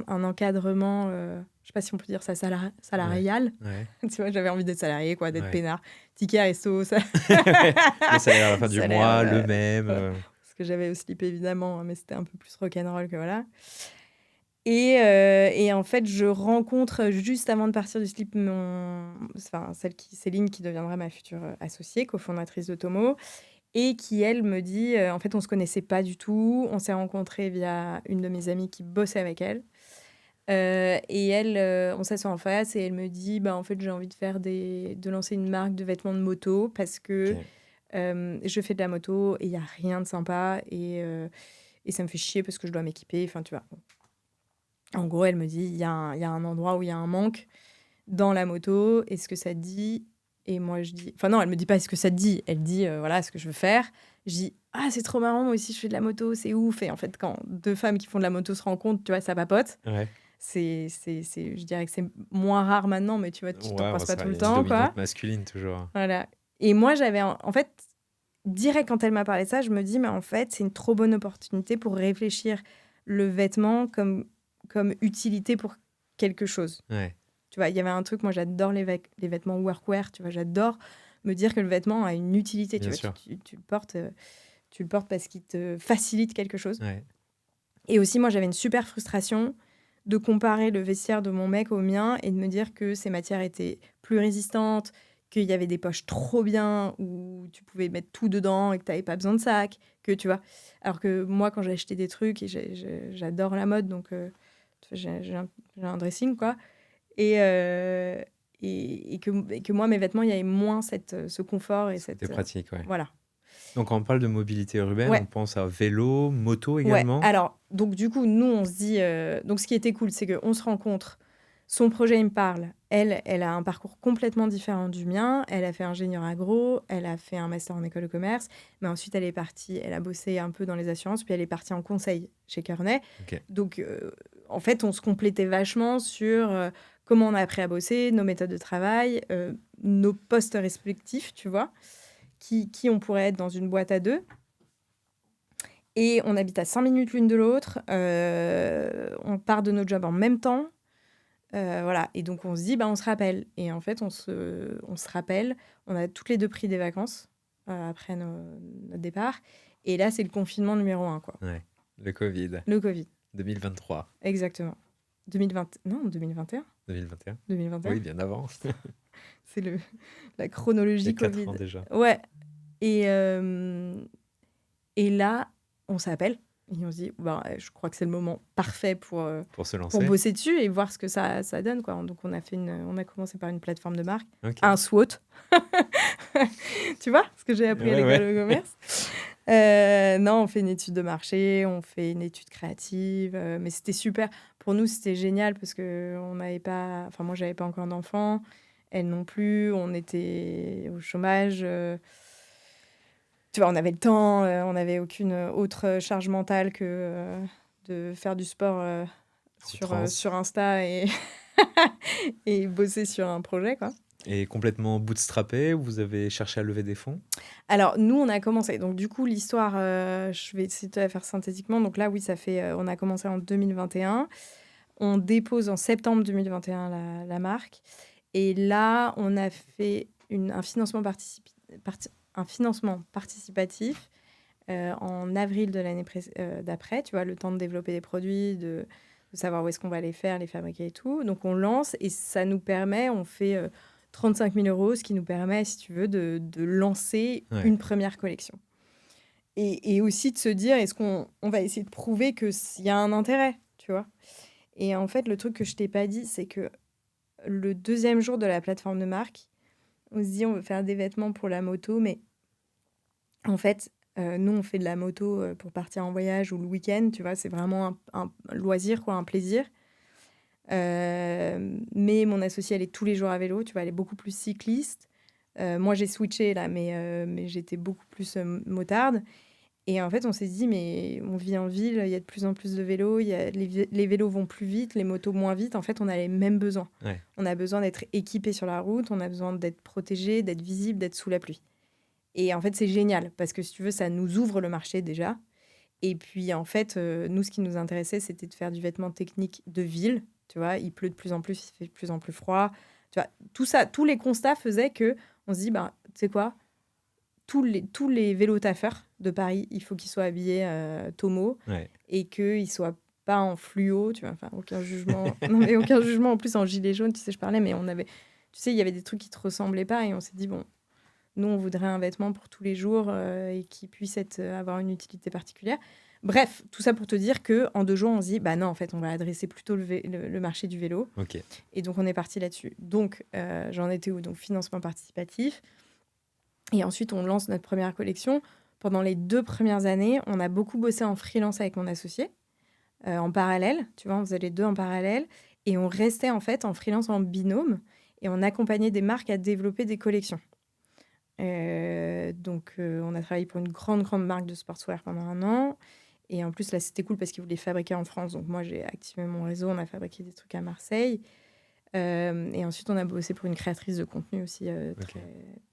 encadrement, je sais pas si on peut dire ça, salarial. Ouais. Tu vois, j'avais envie d'être salarié, quoi, d'être Ouais. peinard. Ticket resto, ça. Le salaire à la fin du Salaire, mois, le même. voilà. Ce que j'avais au slip, évidemment, hein, mais c'était un peu plus rock'n'roll que voilà. Et en fait, je rencontre juste avant de partir du slip Céline, qui deviendra ma future associée, cofondatrice de Tomo, et qui, elle, me dit, en fait, on se connaissait pas du tout, on s'est rencontrés via une de mes amies qui bossait avec elle, et elle, on s'assoit en face et elle me dit, bah, en fait, j'ai envie de lancer une marque de vêtements de moto parce que Ok. je fais de la moto et il y a rien de sympa et ça me fait chier parce que je dois m'équiper, enfin, tu vois. En gros, elle me dit, il y a un endroit où il y a un manque dans la moto, est-ce que ça te dit? Et moi, je dis... Enfin non, elle me dit pas est-ce que ça te dit, elle dit, voilà ce que je veux faire. Je dis, ah, c'est trop marrant, moi aussi je fais de la moto, c'est ouf. Et en fait, quand deux femmes qui font de la moto se rencontrent, tu vois, ça papote. Ouais. Je dirais que c'est moins rare maintenant, mais tu vois, tu t'en croises pas tout le Une temps, quoi. dominante masculine, toujours. Voilà. Et moi, j'avais... En fait, direct quand elle m'a parlé de ça, je me dis, mais en fait, c'est une trop bonne opportunité pour réfléchir le vêtement comme utilité pour quelque chose. Ouais. Tu vois, il y avait un truc, moi j'adore les vêtements workwear, tu vois, j'adore me dire que le vêtement a une utilité, Bien tu sûr. vois, tu le portes parce qu'il te facilite quelque chose. Ouais. Et aussi, moi j'avais une super frustration de comparer le vestiaire de mon mec au mien et de me dire que ces matières étaient plus résistantes, qu'il y avait des poches trop bien où tu pouvais mettre tout dedans et que tu n'avais pas besoin de sac, que tu vois. Alors que moi, quand j'ai acheté des trucs, et j'adore la mode, donc j'ai un dressing, quoi. Et et que moi, mes vêtements, il y avait moins ce confort et C'était pratique, ouais. Voilà. Donc, quand on parle de mobilité urbaine, Ouais. on pense à vélo, moto Ouais. également. Alors, donc du coup, nous, on se dit... donc, ce qui était cool, c'est qu'on se rencontre. Son projet, il me parle. Elle a un parcours complètement différent du mien. Elle a fait ingénieur agro, elle a fait un master en école de commerce, mais ensuite, elle est partie, elle a bossé un peu dans les assurances, puis elle est partie en conseil chez Kearney. Ok. Donc, en fait, on se complétait vachement sur comment on a appris à bosser, nos méthodes de travail, nos postes respectifs, tu vois, qui on pourrait être dans une boîte à deux. Et on habite à 5 minutes l'une de l'autre. On part de notre job en même temps. Voilà. Et donc, on se dit, on se rappelle. Et en fait, on se rappelle. On a toutes les deux pris des vacances après notre départ. Et là, c'est le confinement numéro 1, quoi. Ouais. Le Covid. Le Covid. 2023. Exactement. 2020... Non, 2021. 2021. 2021. Oui, bien avant. C'est la chronologie Il y a 4 Covid. ans déjà. Ouais. Et là, on s'appelle. Et on se dit, je crois que c'est le moment parfait pour se lancer. Pour bosser dessus et voir ce que ça donne, quoi. Donc, on a commencé par une plateforme de marque, Ok. un SWOT. Tu vois ce que j'ai appris à l'école de commerce. Non, on fait une étude de marché, on fait une étude créative. Mais c'était super. Pour nous, c'était génial parce qu'on n'avait pas... Enfin, moi, j'avais pas encore d'enfant. Elle non plus. On était au chômage. Tu vois, on avait le temps, on n'avait aucune autre charge mentale que de faire du sport sur Insta et, et bosser sur un projet, quoi. Et complètement bootstrappé, vous avez cherché à lever des fonds? Alors, nous, on a commencé. Donc, du coup, l'histoire, je vais essayer de la faire synthétiquement. Donc là, oui, on a commencé en 2021. On dépose en septembre 2021 la marque. Et là, on a fait un financement participatif en avril de l'année d'après, tu vois, le temps de développer des produits, de savoir où est-ce qu'on va les faire, les fabriquer et tout. Donc, on lance et ça nous permet, on fait 35 000 €, ce qui nous permet, si tu veux, de lancer une première collection. Et aussi de se dire, est-ce qu'on va essayer de prouver qu'il y a un intérêt, tu vois. Et en fait, le truc que je t'ai pas dit, c'est que le deuxième jour de la plateforme de marque, on se dit, on veut faire des vêtements pour la moto, mais en fait, nous, on fait de la moto pour partir en voyage ou le week-end, tu vois, c'est vraiment un loisir, quoi, un plaisir. Mais mon associée, elle est tous les jours à vélo, tu vois, elle est beaucoup plus cycliste. Moi, j'ai switché là, mais j'étais beaucoup plus motarde. Et en fait, on s'est dit, mais on vit en ville, il y a de plus en plus de vélos, les vélos vont plus vite, les motos moins vite. En fait, on a les mêmes besoins. Ouais. On a besoin d'être équipé sur la route, on a besoin d'être protégé, d'être visible, d'être sous la pluie. Et en fait, c'est génial parce que si tu veux, ça nous ouvre le marché déjà. Et puis, en fait, nous, ce qui nous intéressait, c'était de faire du vêtement technique de ville. Tu vois, il pleut de plus en plus, il fait de plus en plus froid. Tu vois, tout ça, tous les constats faisaient que on se dit, tu sais quoi, tous les vélos taffeurs de Paris, il faut qu'ils soient habillés Tomo et qu'ils ne soient pas en fluo, tu vois, enfin, aucun jugement. Non, mais aucun jugement, en plus en gilet jaune, tu sais, je parlais, mais il y avait des trucs qui ne te ressemblaient pas et on s'est dit, bon, nous, on voudrait un vêtement pour tous les jours et qui puisse avoir une utilité particulière. Bref, tout ça pour te dire qu'en 2 jours, on se dit, non, en fait, on va adresser plutôt le marché du vélo. Okay. Et donc, on est parti là-dessus. Donc, j'en étais où? Donc, financement participatif. Et ensuite, on lance notre première collection. Pendant les 2 premières années, on a beaucoup bossé en freelance avec mon associé, en parallèle. Tu vois, on faisait les 2 en parallèle. Et on restait, en fait, en freelance en binôme. Et on accompagnait des marques à développer des collections. Donc, on a travaillé pour une grande marque de sportswear pendant 1 an. Et en plus, là, c'était cool parce qu'ils voulaient fabriquer en France. Donc, moi, j'ai activé mon réseau. On a fabriqué des trucs à Marseille. Et ensuite, on a bossé pour une créatrice de contenu aussi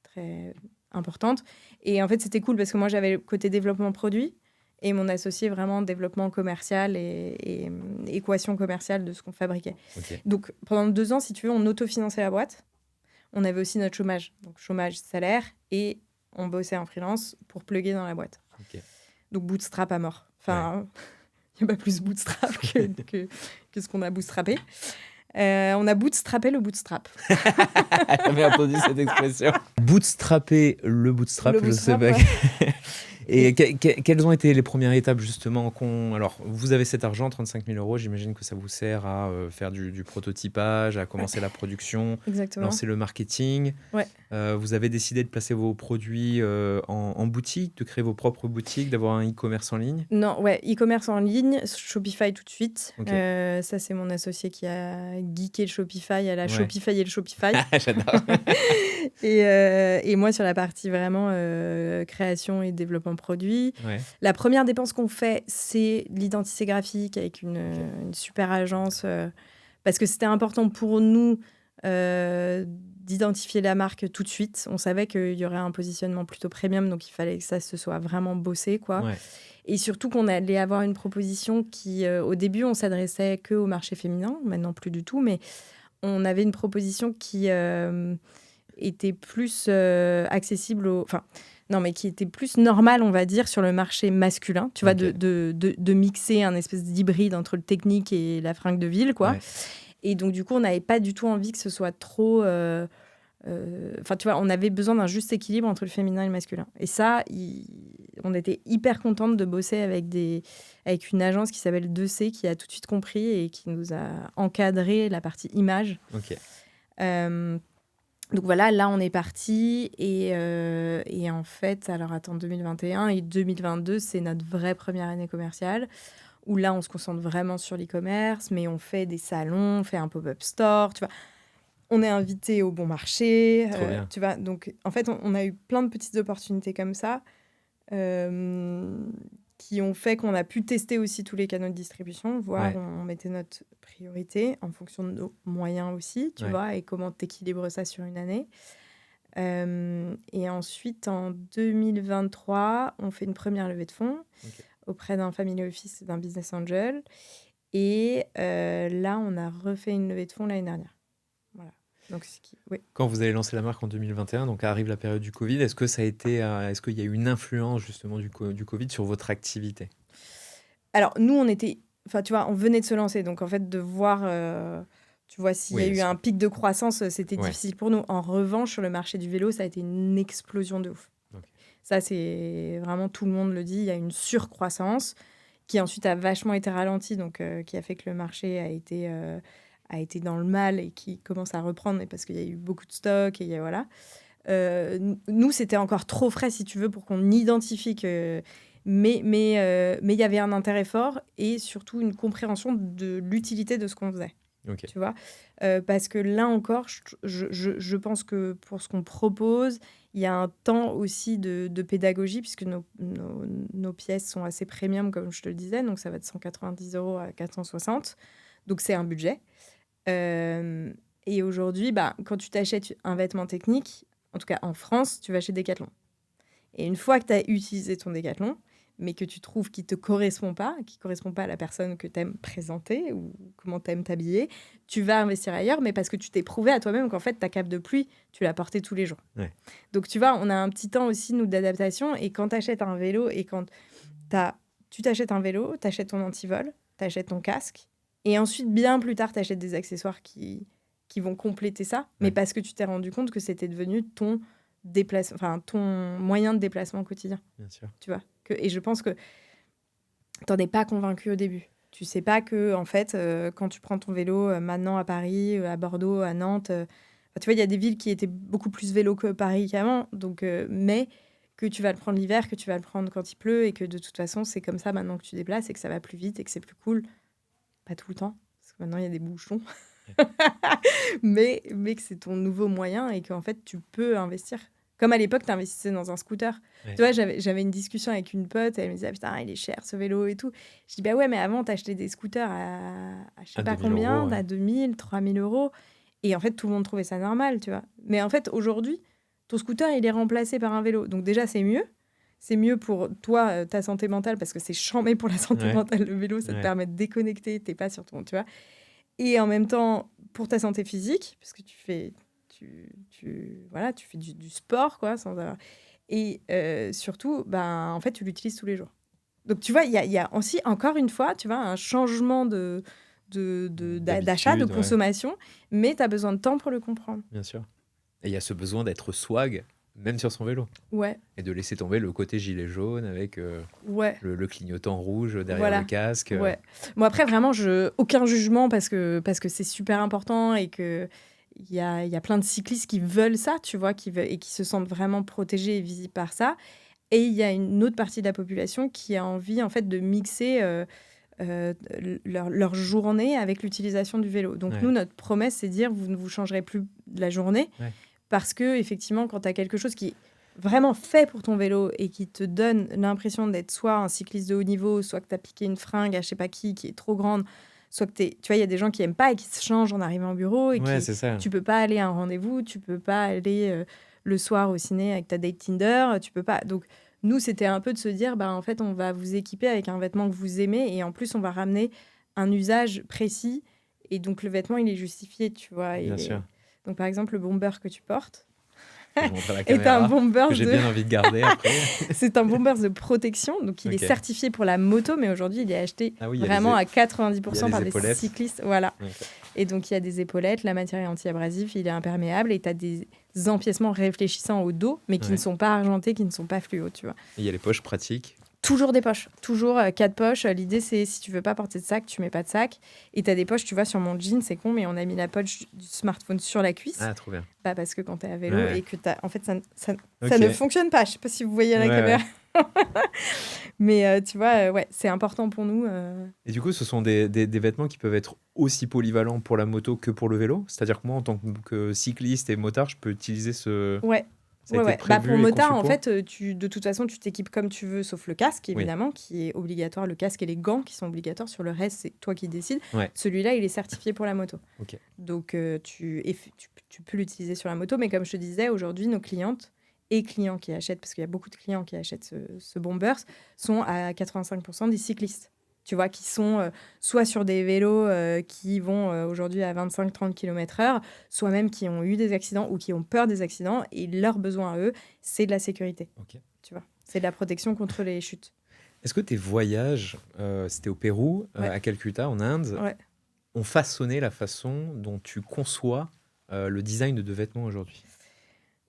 très importante. Et en fait, c'était cool parce que moi, j'avais le côté développement produit et mon associé vraiment développement commercial et équation commerciale de ce qu'on fabriquait. Okay. Donc, pendant 2 ans, si tu veux, on autofinançait la boîte. On avait aussi notre chômage. Donc, chômage, salaire. Et on bossait en freelance pour plugger dans la boîte. Okay. Donc, bootstrap à mort. Enfin, il n'y a pas plus bootstrap que ce qu'on a bootstrappé. On a bootstrappé le bootstrap. J'avais entendu cette expression. Bootstrapper le bootstrap, je sais pas. Ouais. Et quelles ont été les premières étapes justement Alors, vous avez cet argent, 35 000 euros, j'imagine que ça vous sert à faire du prototypage, à commencer la production, Exactement. lancer le marketing. Ouais. Vous avez décidé de placer vos produits en boutique, de créer vos propres boutiques, d'avoir un e-commerce en ligne? Non, ouais, e-commerce en ligne, Shopify tout de suite. Ok. Ça, c'est mon associé qui a geeké le Shopify, elle a Ouais. Shopifyé le Shopify. J'adore. Et moi, sur la partie vraiment création et développement produit. Ouais. La première dépense qu'on fait, c'est l'identité graphique avec une super agence. Parce que c'était important pour nous d'identifier la marque tout de suite. On savait qu'il y aurait un positionnement plutôt premium, donc il fallait que ça se soit vraiment bossé, quoi. Ouais. Et surtout qu'on allait avoir une proposition qui, au début, on s'adressait que au marché féminin, maintenant plus du tout, mais on avait une proposition qui était plus accessible enfin, non, mais qui était plus normale, on va dire, sur le marché masculin. Tu vois, Ok. de mixer un espèce d'hybride entre le technique et la fringue de ville, quoi. Ouais. Et donc, du coup, on n'avait pas du tout envie que ce soit trop... Enfin, tu vois, on avait besoin d'un juste équilibre entre le féminin et le masculin. Et ça, on était hyper contente de bosser avec une agence qui s'appelle 2C, qui a tout de suite compris et qui nous a encadré la partie image. Ok. Donc voilà, là, on est parti. Et en fait, alors attends, 2021 et 2022, c'est notre vraie première année commerciale, où là, on se concentre vraiment sur l'e-commerce, mais on fait des salons, on fait un pop-up store, tu vois. On est invité au bon marché, Trop bien. tu vois. Donc, en fait, on a eu plein de petites opportunités comme ça qui ont fait qu'on a pu tester aussi tous les canaux de distribution, voir Ouais. on mettait notre priorité en fonction de nos moyens aussi, tu Ouais. vois, et comment t'équilibres ça sur une année. Et ensuite, en 2023, on fait une première levée de fonds auprès d'un family office et d'un business angel. Et là, on a refait une levée de fonds l'année dernière. Voilà. Donc, oui. Quand vous avez lancé la marque en 2021, donc arrive la période du Covid, est-ce qu'il y a eu une influence justement du Covid sur votre activité? Alors, nous, enfin, tu vois, on venait de se lancer. Donc, en fait, de voir, tu vois, s'il y a eu un pic de croissance, c'était difficile pour nous. En revanche, sur le marché du vélo, ça a été une explosion de ouf. Okay. Ça, c'est vraiment, tout le monde le dit, il y a une surcroissance qui ensuite a vachement été ralentie, donc qui a fait que le marché a été dans le mal et qui commence à reprendre, mais parce qu'il y a eu beaucoup de stocks et voilà. Nous, c'était encore trop frais, si tu veux, pour qu'on identifie que... Mais il y avait un intérêt fort et surtout une compréhension de l'utilité de ce qu'on faisait. Okay. Tu vois, parce que là encore, je pense que pour ce qu'on propose, il y a un temps aussi de pédagogie, puisque nos pièces sont assez premium, comme je te le disais, donc ça va de 190 € à 460. Donc c'est un budget. Et aujourd'hui, quand tu t'achètes un vêtement technique, en tout cas en France, tu vas chez Decathlon. Et une fois que tu as utilisé ton Decathlon, mais que tu trouves qu'il ne te correspond pas, à la personne que tu aimes présenter ou comment tu aimes t'habiller, tu vas investir ailleurs, mais parce que tu t'es prouvé à toi-même qu'en fait, ta cape de pluie, tu la portais tous les jours. Ouais. Donc, tu vois, on a un petit temps aussi, nous, d'adaptation. Et quand tu achètes un vélo et quand tu t'achètes un vélo, tu achètes ton antivol, tu achètes ton casque, et ensuite, bien plus tard, tu achètes des accessoires qui vont compléter ça, mais parce que tu t'es rendu compte que c'était devenu ton moyen de déplacement quotidien. Bien sûr. Tu vois. Et je pense que t'en es pas convaincu au début. Tu sais pas que, en fait, quand tu prends ton vélo maintenant à Paris, à Bordeaux, à Nantes, tu vois, il y a des villes qui étaient beaucoup plus vélo que Paris qu'avant, donc, mais que tu vas le prendre l'hiver, que tu vas le prendre quand il pleut, et que de toute façon, c'est comme ça maintenant que tu déplaces, et que ça va plus vite, et que c'est plus cool. Pas tout le temps, parce que maintenant, il y a des bouchons. mais que c'est ton nouveau moyen, et qu'en fait, tu peux investir. Comme à l'époque, tu investissais dans un scooter. Ouais. Tu vois, j'avais une discussion avec une pote, elle me disait, putain, il est cher ce vélo et tout. Je dis, bah ouais, mais avant, t'achetais des scooters à je sais pas combien, à 2000, 3000 €. Et en fait, tout le monde trouvait ça normal, tu vois. Mais en fait, aujourd'hui, ton scooter, il est remplacé par un vélo. Donc déjà, c'est mieux. C'est mieux pour toi, ta santé mentale, parce que c'est chambé pour la santé mentale, le vélo. Ça te permet de déconnecter, t'es pas sur ton, tu vois. Et en même temps, pour ta santé physique, parce que tu fais du sport, quoi, sans avoir... Et surtout, en fait, tu l'utilises tous les jours. Donc, tu vois, il y a aussi, encore une fois, tu vois, un changement d'achat, de consommation, mais tu as besoin de temps pour le comprendre. Bien sûr. Et il y a ce besoin d'être swag, même sur son vélo. Ouais, Et de laisser tomber le côté gilet jaune avec ouais, le clignotant rouge derrière voilà. le casque. Ouais. Bon, après, vraiment, aucun jugement parce que c'est super important et que il y a plein de cyclistes qui veulent ça, tu vois, et qui se sentent vraiment protégés et visibles par ça. Et il y a une autre partie de la population qui a envie, en fait, de mixer leur journée avec l'utilisation du vélo. Donc, Ouais. nous, notre promesse, c'est de dire, vous ne vous changerez plus de la journée Ouais. parce que, effectivement, quand tu as quelque chose qui est vraiment fait pour ton vélo et qui te donne l'impression d'être soit un cycliste de haut niveau, soit que tu as piqué une fringue à je sais pas qui est trop grande, soit que tu vois, il y a des gens qui aiment pas et qui se changent en arrivant au bureau et Ouais, c'est ça. tu peux pas aller à un rendez-vous, tu peux pas aller le soir au ciné avec ta date Tinder, tu peux pas. Donc, nous, c'était un peu de se dire, bah, en fait, on va vous équiper avec un vêtement que vous aimez et en plus, on va ramener un usage précis et donc le vêtement, il est justifié, tu vois. Bien sûr. Donc, par exemple, le bomber que tu portes, Que je montre à la est un caméra, bomber que j'ai bien envie de garder après. c'est un bomber de protection, donc il est Ok. certifié pour la moto, mais aujourd'hui il est acheté Ah oui, il y a vraiment à il y a 90% des par des épaulettes. cyclistes. Voilà. Ok. Et donc il y a des épaulettes, la matière est anti-abrasive, il est imperméable et tu as des empiècements réfléchissants au dos, mais qui Ouais. ne sont pas argentés, qui ne sont pas fluo, tu vois. Et il y a les poches pratiques. Toujours des poches, toujours 4 poches. L'idée, c'est si tu veux pas porter de sac, tu mets pas de sac. Et tu as des poches, tu vois, sur mon jean, c'est con, mais on a mis la poche du smartphone sur la cuisse. Ah, trop bien. Bah, parce que quand tu es à vélo Ouais. et que en fait, ça Ok. ne fonctionne pas. Je sais pas si vous voyez à la Ouais, caméra. Mais tu vois, ouais, c'est important pour nous. Et du coup, ce sont des vêtements qui peuvent être aussi polyvalents pour la moto que pour le vélo. C'est-à-dire que moi, en tant que cycliste et motard, je peux utiliser ce. Ouais. Ça a Ouais, été ouais. Bah, prévu pour et motard, conçu en pour. fait, de toute façon, tu t'équipes comme tu veux, sauf le casque, Oui. évidemment, qui est obligatoire. Le casque et les gants qui sont obligatoires. Sur le reste, c'est toi qui décides. Ouais. Celui-là, il est certifié pour la moto. Ok. Donc, tu peux l'utiliser sur la moto. Mais comme je te disais, aujourd'hui, nos clientes et clients qui achètent, parce qu'il y a beaucoup de clients qui achètent ce Bombers, sont à 85% des cyclistes. Tu vois, qui sont soit sur des vélos qui vont aujourd'hui à 25-30 km/h, soit même qui ont eu des accidents ou qui ont peur des accidents. Et leur besoin à eux, c'est de la sécurité. Ok. Tu vois, c'est de la protection contre les chutes. Est-ce que tes voyages, c'était au Pérou, Ouais. à Calcutta, en Inde, Ouais. ont façonné la façon dont tu conçois le design de vêtements aujourd'hui?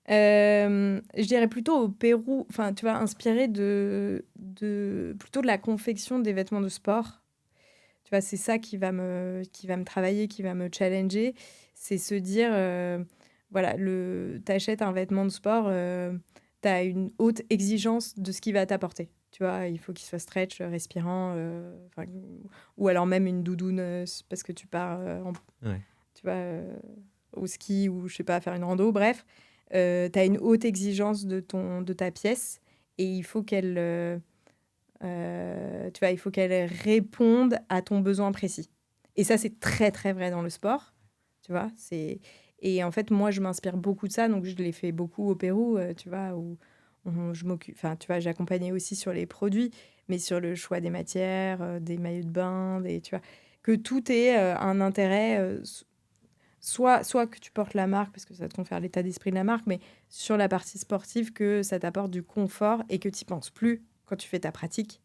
Je dirais plutôt au Pérou, enfin, tu vois, inspiré plutôt de la confection des vêtements de sport. Tu vois, c'est ça qui va me travailler, qui va me challenger. C'est se dire, voilà, t'achètes un vêtement de sport, t'as une haute exigence de ce qu'il va t'apporter. Tu vois, il faut qu'il soit stretch, respirant, ou alors même une doudoune parce que tu pars Ouais. tu vois, au ski ou je sais pas, faire une rando, bref. Tu as une haute exigence de ta pièce et il faut qu'elle tu vois, il faut qu'elle réponde à ton besoin précis. Et ça, c'est très, très vrai dans le sport, tu vois. Et en fait, moi, je m'inspire beaucoup de ça, donc je l'ai fait beaucoup au Pérou, tu vois, où je m'occupe, enfin, tu vois, j'accompagnais aussi sur les produits, mais sur le choix des matières, des maillots de bain, tu vois, que tout ait un intérêt, soit que tu portes la marque, parce que ça te confère l'état d'esprit de la marque, mais sur la partie sportive, que ça t'apporte du confort et que tu n'y penses plus quand tu fais ta pratique.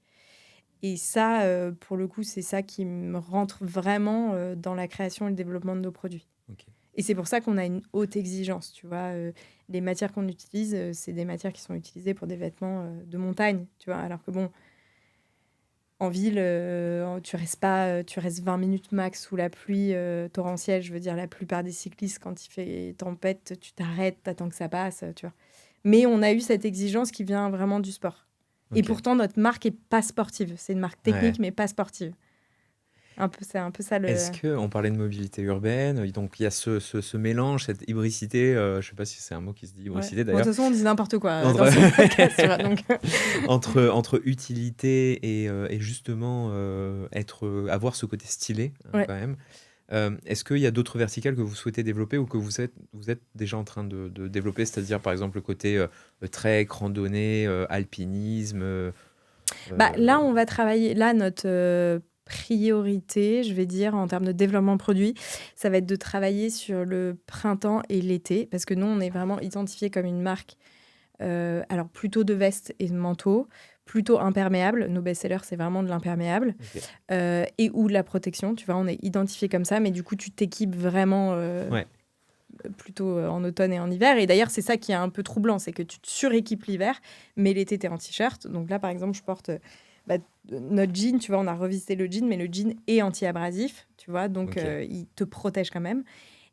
Et ça, pour le coup, c'est ça qui me rentre vraiment dans la création et le développement de nos produits. Ok. Et c'est pour ça qu'on a une haute exigence, tu vois. Les matières qu'on utilise, c'est des matières qui sont utilisées pour des vêtements de montagne, tu vois. Alors que bon, en ville, tu restes 20 minutes max sous la pluie torrentielle. Je veux dire, la plupart des cyclistes, quand il fait tempête, tu t'arrêtes, t'attends que ça passe, tu vois. Mais on a eu cette exigence qui vient vraiment du sport. Et Ok. pourtant, notre marque est pas sportive. C'est une marque technique, Ouais. mais pas sportive. C'est un peu ça le... Est-ce qu'on parlait de mobilité urbaine, donc il y a ce mélange, cette hybridité, je ne sais pas si c'est un mot qui se dit, Ouais. hybridité Bon, de d'ailleurs, toute façon, on dit n'importe quoi Entre- dans ce podcast, tu vois, donc... entre utilité et justement avoir ce côté stylé Ouais. quand même. Est-ce qu'il y a d'autres verticales que vous souhaitez développer ou que vous êtes déjà en train de développer, c'est-à-dire par exemple le côté trek, randonnée, alpinisme Bah, là, on va travailler. Là, notre priorité, je vais dire, en termes de développement produit, ça va être de travailler sur le printemps et l'été, parce que nous, on est vraiment identifié comme une marque, alors plutôt de vestes et de manteaux, plutôt imperméable. Nos best-sellers, c'est vraiment de l'imperméable, Ok. et ou de la protection. Tu vois, on est identifié comme ça, mais du coup, tu t'équipes vraiment Ouais. plutôt en automne et en hiver. Et d'ailleurs, c'est ça qui est un peu troublant, c'est que tu te suréquipes l'hiver, mais l'été, tu es en t-shirt. Donc là, par exemple, je porte notre jean, tu vois, on a revisité le jean, mais le jean est anti-abrasif, tu vois, donc il te protège quand même.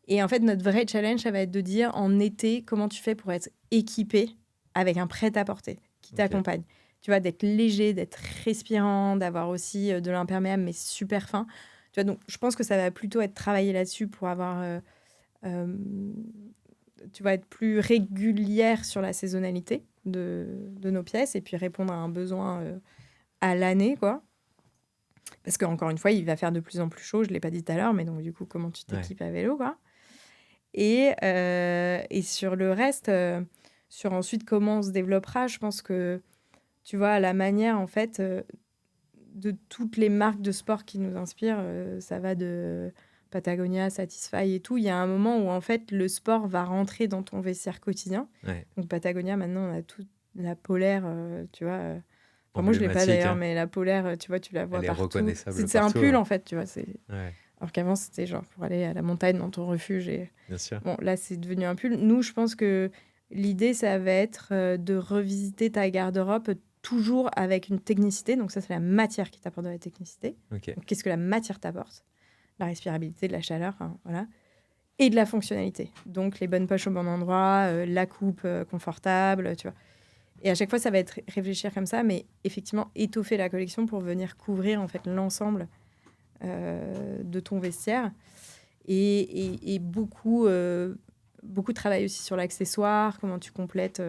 Et en fait, notre vrai challenge, ça va être de dire en été, comment tu fais pour être équipé avec un prêt-à-porter qui t'accompagne. Tu vois, d'être léger, d'être respirant, d'avoir aussi de l'imperméable, mais super fin. Tu vois, donc je pense que ça va plutôt être travaillé là-dessus pour avoir, tu vas être plus régulière sur la saisonnalité de nos pièces et puis répondre à un besoin à l'année, quoi. Parce qu'encore une fois, il va faire de plus en plus chaud, je ne l'ai pas dit tout à l'heure, mais donc du coup, comment tu t'équipes à vélo, quoi. Et sur le reste, sur ensuite comment on se développera, je pense que, tu vois, la manière, en fait, de toutes les marques de sport qui nous inspirent, ça va de Patagonia, Satisfy et tout. Il y a un moment où, en fait, le sport va rentrer dans ton vestiaire quotidien. Donc Patagonia, maintenant, on a toute la polaire, tu vois. Moi, je ne l'ai pas d'ailleurs, mais la polaire, tu vois, tu la vois elle partout. Est reconnaissable c'est un partout, pull, en fait, tu vois. Ouais. Alors qu'avant, c'était genre pour aller à la montagne dans ton refuge. Bien sûr. Bon, là, c'est devenu un pull. Nous, je pense que l'idée, ça va être de revisiter ta garde-robe toujours avec une technicité. Donc ça, c'est la matière qui t'apporte de la technicité. Donc, qu'est-ce que la matière t'apporte? La respirabilité, de la chaleur, voilà. Et de la fonctionnalité. Donc les bonnes poches au bon endroit, la coupe confortable, tu vois. Et à chaque fois, ça va être réfléchir comme ça, mais effectivement, étoffer la collection pour venir couvrir en fait l'ensemble de ton vestiaire. Et beaucoup de travail aussi sur l'accessoire, comment tu complètes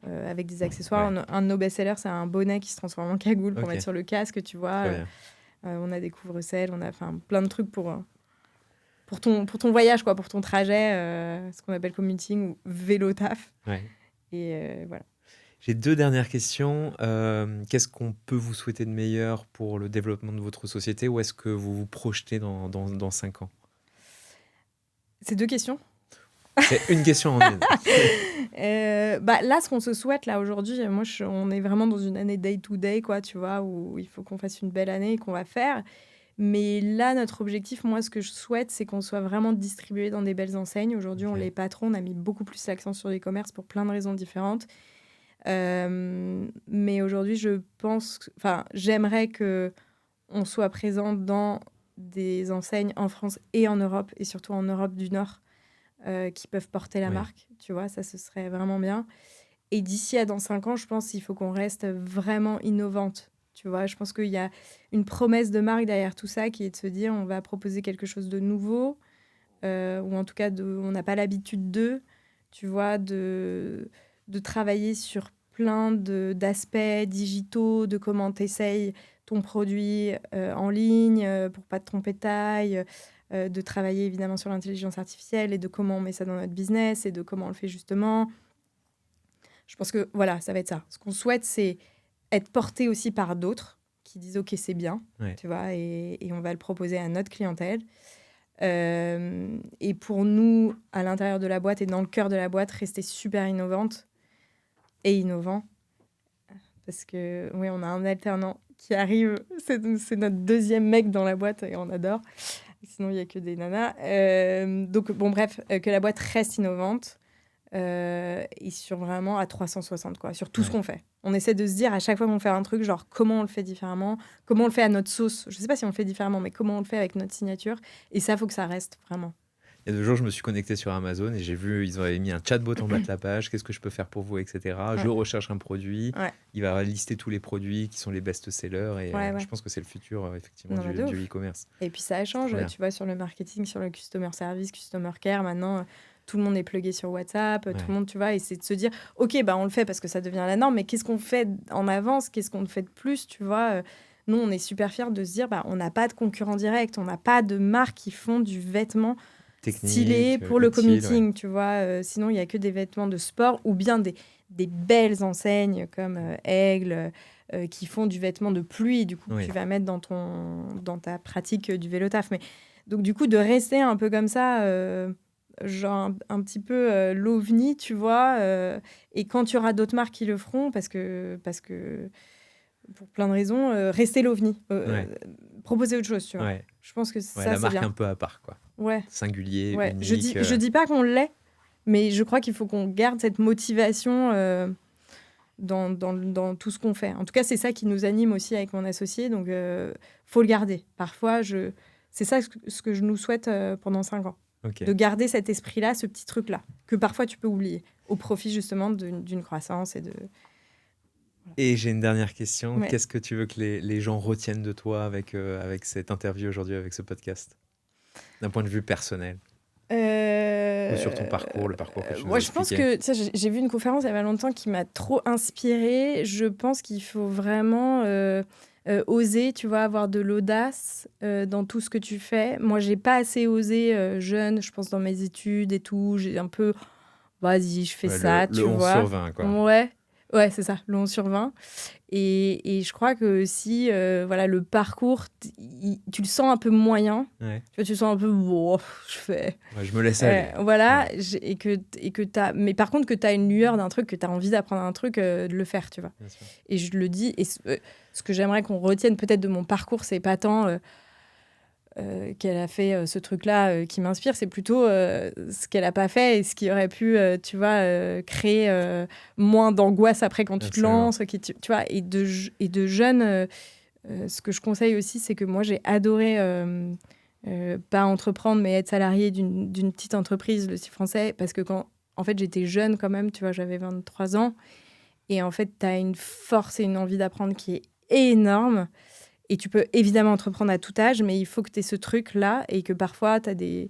avec des accessoires. Un de nos best-sellers, c'est un bonnet qui se transforme en cagoule pour mettre sur le casque, tu vois. On a des couvre-selles, on a plein de trucs pour ton voyage, quoi, pour ton trajet, ce qu'on appelle commuting ou vélo taf. Et voilà. J'ai 2 dernières questions. Qu'est-ce qu'on peut vous souhaiter de meilleur pour le développement de votre société? Où est-ce que vous vous projetez dans 5 ans? C'est 2 questions? C'est une question en une. Là, ce qu'on se souhaite là aujourd'hui, on est vraiment dans une année day-to-day, quoi, tu vois, où il faut qu'on fasse une belle année et qu'on va faire. Mais là, notre objectif, moi, ce que je souhaite, c'est qu'on soit vraiment distribué dans des belles enseignes. Aujourd'hui, on les patrons, on a mis beaucoup plus l'accent sur l'e-commerce pour plein de raisons différentes. Mais aujourd'hui, je pense, j'aimerais que on soit présent dans des enseignes en France et en Europe, et surtout en Europe du Nord, qui peuvent porter la marque. Tu vois, ça, ce serait vraiment bien. Et d'ici à dans 5 ans, je pense qu'il faut qu'on reste vraiment innovante. Tu vois, je pense qu'il y a une promesse de marque derrière tout ça qui est de se dire on va proposer quelque chose de nouveau, ou en tout cas, on n'a pas l'habitude tu vois, de travailler sur plein d'aspects digitaux, de comment tu essayes ton produit en ligne pour pas te tromper de taille, de travailler évidemment sur l'intelligence artificielle et de comment on met ça dans notre business et de comment on le fait justement. Je pense que voilà, ça va être ça. Ce qu'on souhaite, c'est être porté aussi par d'autres qui disent ok, c'est bien, tu vois, et on va le proposer à notre clientèle. Et pour nous, à l'intérieur de la boîte et dans le cœur de la boîte, rester super innovante et innovant. Parce que oui, on a un alternant qui arrive, c'est notre deuxième mec dans la boîte et on adore. Sinon, il n'y a que des nanas. Donc, bon, bref, que la boîte reste innovante. Et sur vraiment à 360, quoi, sur tout ce qu'on fait. On essaie de se dire à chaque fois qu'on fait un truc, genre comment on le fait différemment, comment on le fait à notre sauce. Je sais pas si on le fait différemment, mais comment on le fait avec notre signature. Et ça, faut que ça reste vraiment. Il y a 2 jours, je me suis connecté sur Amazon et j'ai vu, ils avaient mis un chatbot en bas de la page. Qu'est-ce que je peux faire pour vous, etc. Je recherche un produit. Il va lister tous les produits qui sont les best-sellers. Et je pense que c'est le futur, effectivement, du e-commerce. Et puis ça change, tu vois, sur le marketing, sur le customer service, customer care. Maintenant, tout le monde est plugué sur WhatsApp. Tout le monde, tu vois, et c'est de se dire, OK, on le fait parce que ça devient la norme, mais qu'est-ce qu'on fait en avance? Qu'est-ce qu'on fait de plus, tu vois? Nous, on est super fiers de se dire, on n'a pas de concurrent direct. On n'a pas de marques qui font du vêtement stylé pour le commuting, tu vois. Sinon, il n'y a que des vêtements de sport ou bien des belles enseignes comme Aigle qui font du vêtement de pluie, du coup, que tu vas mettre dans ta pratique du vélo taf. Mais donc, du coup, de rester un peu comme ça, genre un petit peu l'ovni, tu vois. Et quand tu auras d'autres marques qui le feront, parce que pour plein de raisons, rester l'OVNI. Ouais. Proposer autre chose, tu vois. Ouais. Je pense que Ouais, ça, la c'est marque bien. un peu à part, quoi. Ouais. Singulier, Ouais. Je unique. dis pas qu'on l'est, mais je crois qu'il faut qu'on garde cette motivation dans tout ce qu'on fait. En tout cas, c'est ça qui nous anime aussi avec mon associé, donc faut le garder. Parfois, c'est ça ce que je nous souhaite pendant 5 ans. Ok. De garder cet esprit-là, ce petit truc-là, que parfois tu peux oublier, au profit justement d'une croissance et de... Et j'ai une dernière question. Ouais. Qu'est-ce que tu veux que les gens retiennent de toi avec cette interview aujourd'hui, avec ce podcast, d'un point de vue personnel? Ou sur ton parcours, le parcours que tu nous as je pense expliqué. que j'ai vu une conférence il y a pas longtemps qui m'a trop inspirée. Je pense qu'il faut vraiment oser, tu vois, avoir de l'audace dans tout ce que tu fais. Moi, j'ai pas assez osé jeune, je pense, dans mes études et tout. J'ai un peu, vas-y, je fais Ouais, ça, le tu 11 vois. sur 20, quoi. Ouais, c'est ça, le 11 sur 20. Et je crois que si voilà, le parcours, tu le sens un peu moyen, Ouais. tu vois, tu le sens un peu, bon, je fais... Ouais, je me laisse aller. Voilà, Ouais. et que t'as... Mais par contre, que tu as une lueur d'un truc, que tu as envie d'apprendre un truc, de le faire, tu vois. Bien sûr. Et je le dis, et ce que j'aimerais qu'on retienne peut-être de mon parcours, c'est pas tant qu'elle a fait ce truc-là qui m'inspire, c'est plutôt ce qu'elle a pas fait et ce qui aurait pu, tu vois, créer moins d'angoisse après quand tu te Absolument. lances, tu vois. Et de jeunes, ce que je conseille aussi, c'est que moi, j'ai adoré pas entreprendre, mais être salarié d'une petite entreprise, le site français, parce que en fait, j'étais jeune quand même, tu vois, j'avais 23 ans. Et en fait, tu as une force et une envie d'apprendre qui est énorme. Et tu peux évidemment entreprendre à tout âge, mais il faut que tu aies ce truc-là et que parfois, tu as des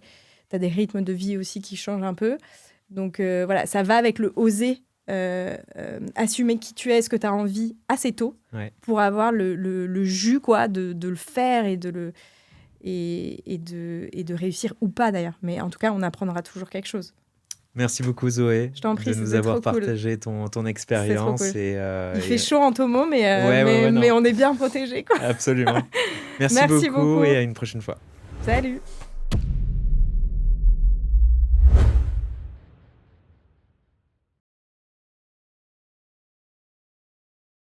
rythmes de vie aussi qui changent un peu. Donc voilà, ça va avec le oser assumer qui tu es, ce que tu as envie assez tôt pour avoir le jus quoi, de le faire et de réussir ou pas d'ailleurs. Mais en tout cas, on apprendra toujours quelque chose. Merci beaucoup Zoé Je t'en prie, de nous avoir partagé cool. ton expérience. Cool. Et, il fait chaud en Tomo, mais on est bien protégés. Absolument. Merci beaucoup et à une prochaine fois. Salut.